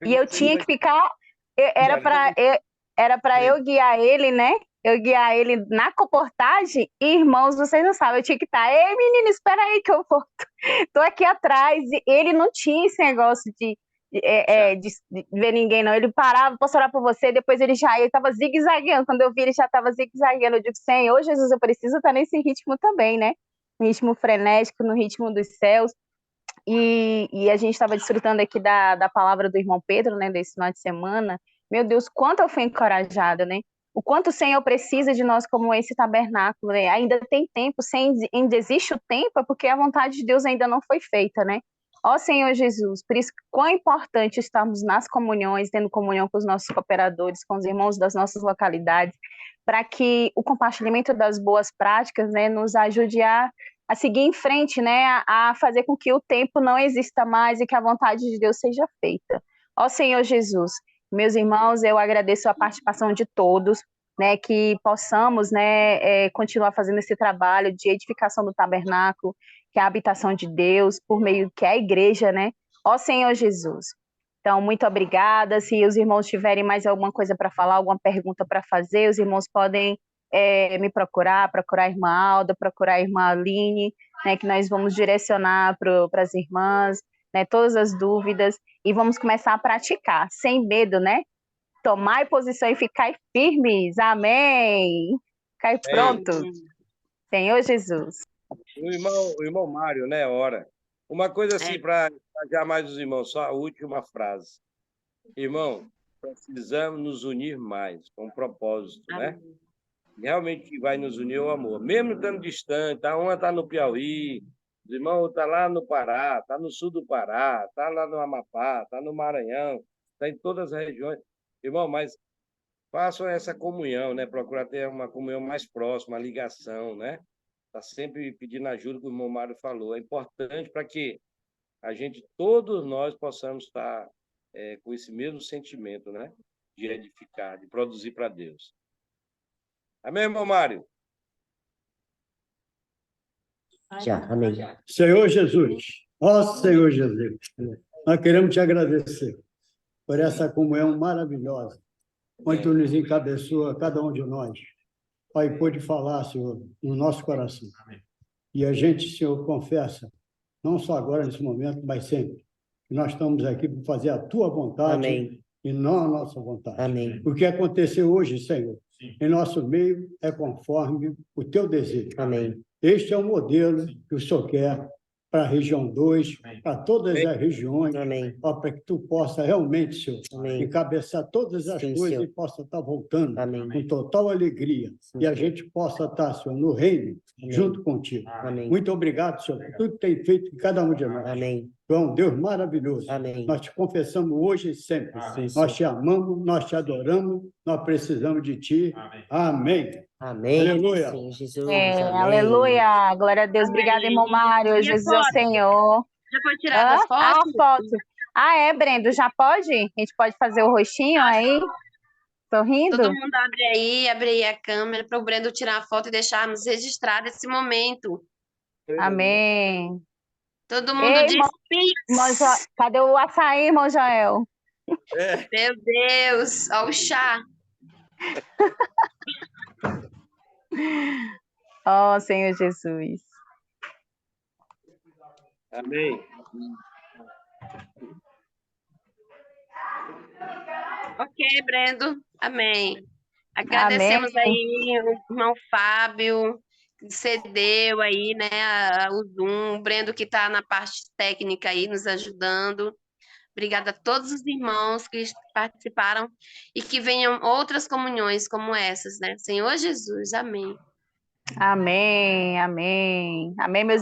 Speaker 6: e eu tinha que ficar Era para eu guiar ele, né? Eu guiar ele na comportagem, e, irmãos, vocês não sabem, eu tinha que estar, ei, menino, espera aí que eu vou, tô aqui atrás, e ele não tinha esse negócio de ver ninguém, não, ele parava, posso orar por você, depois ele estava zigue-zagueando, quando eu vi ele já estava zigue-zagueando, eu digo, Senhor Jesus, eu preciso estar nesse ritmo também, né? No ritmo frenético, no ritmo dos céus, e a gente estava desfrutando aqui da palavra do irmão Pedro, né, desse final de semana. Meu Deus, quanto eu fui encorajada, né? O quanto o Senhor precisa de nós como esse tabernáculo, né? Ainda tem tempo, ainda existe o tempo, é porque a vontade de Deus ainda não foi feita, né? Ó Senhor Jesus, por isso quão importante estarmos nas comunhões, tendo comunhão com os nossos cooperadores, com os irmãos das nossas localidades, para que o compartilhamento das boas práticas, né, nos ajude a seguir em frente, né, a fazer com que o tempo não exista mais e que a vontade de Deus seja feita. Ó Senhor Jesus, meus irmãos, eu agradeço a participação de todos, né, que possamos, né, continuar fazendo esse trabalho de edificação do tabernáculo, que é a habitação de Deus, por meio que é a igreja, né? Ó Senhor Jesus. Então, muito obrigada. Se os irmãos tiverem mais alguma coisa para falar, alguma pergunta para fazer, os irmãos podem me procurar a irmã Alda, procurar a irmã Aline, né, que nós vamos direcionar para as irmãs, né, todas as dúvidas, e vamos começar a praticar, sem medo, né? Tomar posição e ficar firmes. Amém. Ficar prontos. Senhor Jesus.
Speaker 10: O irmão Mário, né? Ora. Uma coisa assim, para engajar mais os irmãos, só a última frase. Irmão, precisamos nos unir mais, com um propósito, né? Realmente vai nos unir o amor. Mesmo estando distante, uma está no Piauí, os irmãos estão lá no Pará, está no sul do Pará, está lá no Amapá, está no Maranhão, está em todas as regiões. Irmão, mas façam essa comunhão, né? Procurar ter uma comunhão mais próxima, uma ligação, né? Está sempre pedindo ajuda, como o irmão Mário falou. É importante para que todos nós, possamos estar com esse mesmo sentimento, né? De edificar, de produzir para Deus. Amém, irmão Mário?
Speaker 11: Já, amém.
Speaker 7: Senhor Jesus, ó Senhor Jesus, nós queremos te agradecer por essa comunhão maravilhosa, onde tu nos encabeçou, a cada um de nós. Pai, pôde falar, Senhor, no nosso coração. E a gente, Senhor, confessa, não só agora, nesse momento, mas sempre, que nós estamos aqui para fazer a tua vontade.
Speaker 11: Amém.
Speaker 7: E não a nossa vontade.
Speaker 11: Amém.
Speaker 7: O que aconteceu hoje, Senhor, em nosso meio, é conforme o teu desejo.
Speaker 11: Amém.
Speaker 7: Este é o modelo que o Senhor quer para a região 2, para todas as regiões, para que tu possa realmente, Senhor, encabeçar todas as coisas, Senhor, e possa estar voltando com total alegria. Sim, e a gente possa estar, Senhor, no reino, junto contigo. Amém. Muito obrigado, Senhor, por tudo que tem feito em cada um de nós.
Speaker 11: Amém.
Speaker 7: Tu é um Deus maravilhoso.
Speaker 11: Amém.
Speaker 7: Nós te confessamos hoje e sempre.
Speaker 11: Sim,
Speaker 7: nós te amamos, nós te adoramos, nós precisamos de ti. Amém.
Speaker 11: Amém.
Speaker 7: Aleluia.
Speaker 11: Sim, Jesus.
Speaker 6: Aleluia. Glória a Deus. Obrigada, irmão Mário. Jesus é o Senhor.
Speaker 2: Já pode tirar as fotos?
Speaker 6: Foto. Brendo, já pode? A gente pode fazer o rostinho aí? Sorrindo?
Speaker 2: Todo mundo abre aí a câmera para o Brendo tirar a foto e deixarmos registrado esse momento.
Speaker 6: Amém.
Speaker 2: Todo mundo diz Pix.
Speaker 6: Cadê o açaí, irmão Joel?
Speaker 2: Meu Deus, olha o chá.
Speaker 6: Ó, Senhor Jesus.
Speaker 10: Amém.
Speaker 2: Ok, Brendo. Amém. Agradecemos aí o irmão Fábio, que cedeu aí, né, o Zoom, o Brendo que está na parte técnica aí, nos ajudando. Obrigada a todos os irmãos que participaram e que venham outras comunhões como essas, né? Senhor Jesus, amém.
Speaker 6: Amém, amém. Amém, meus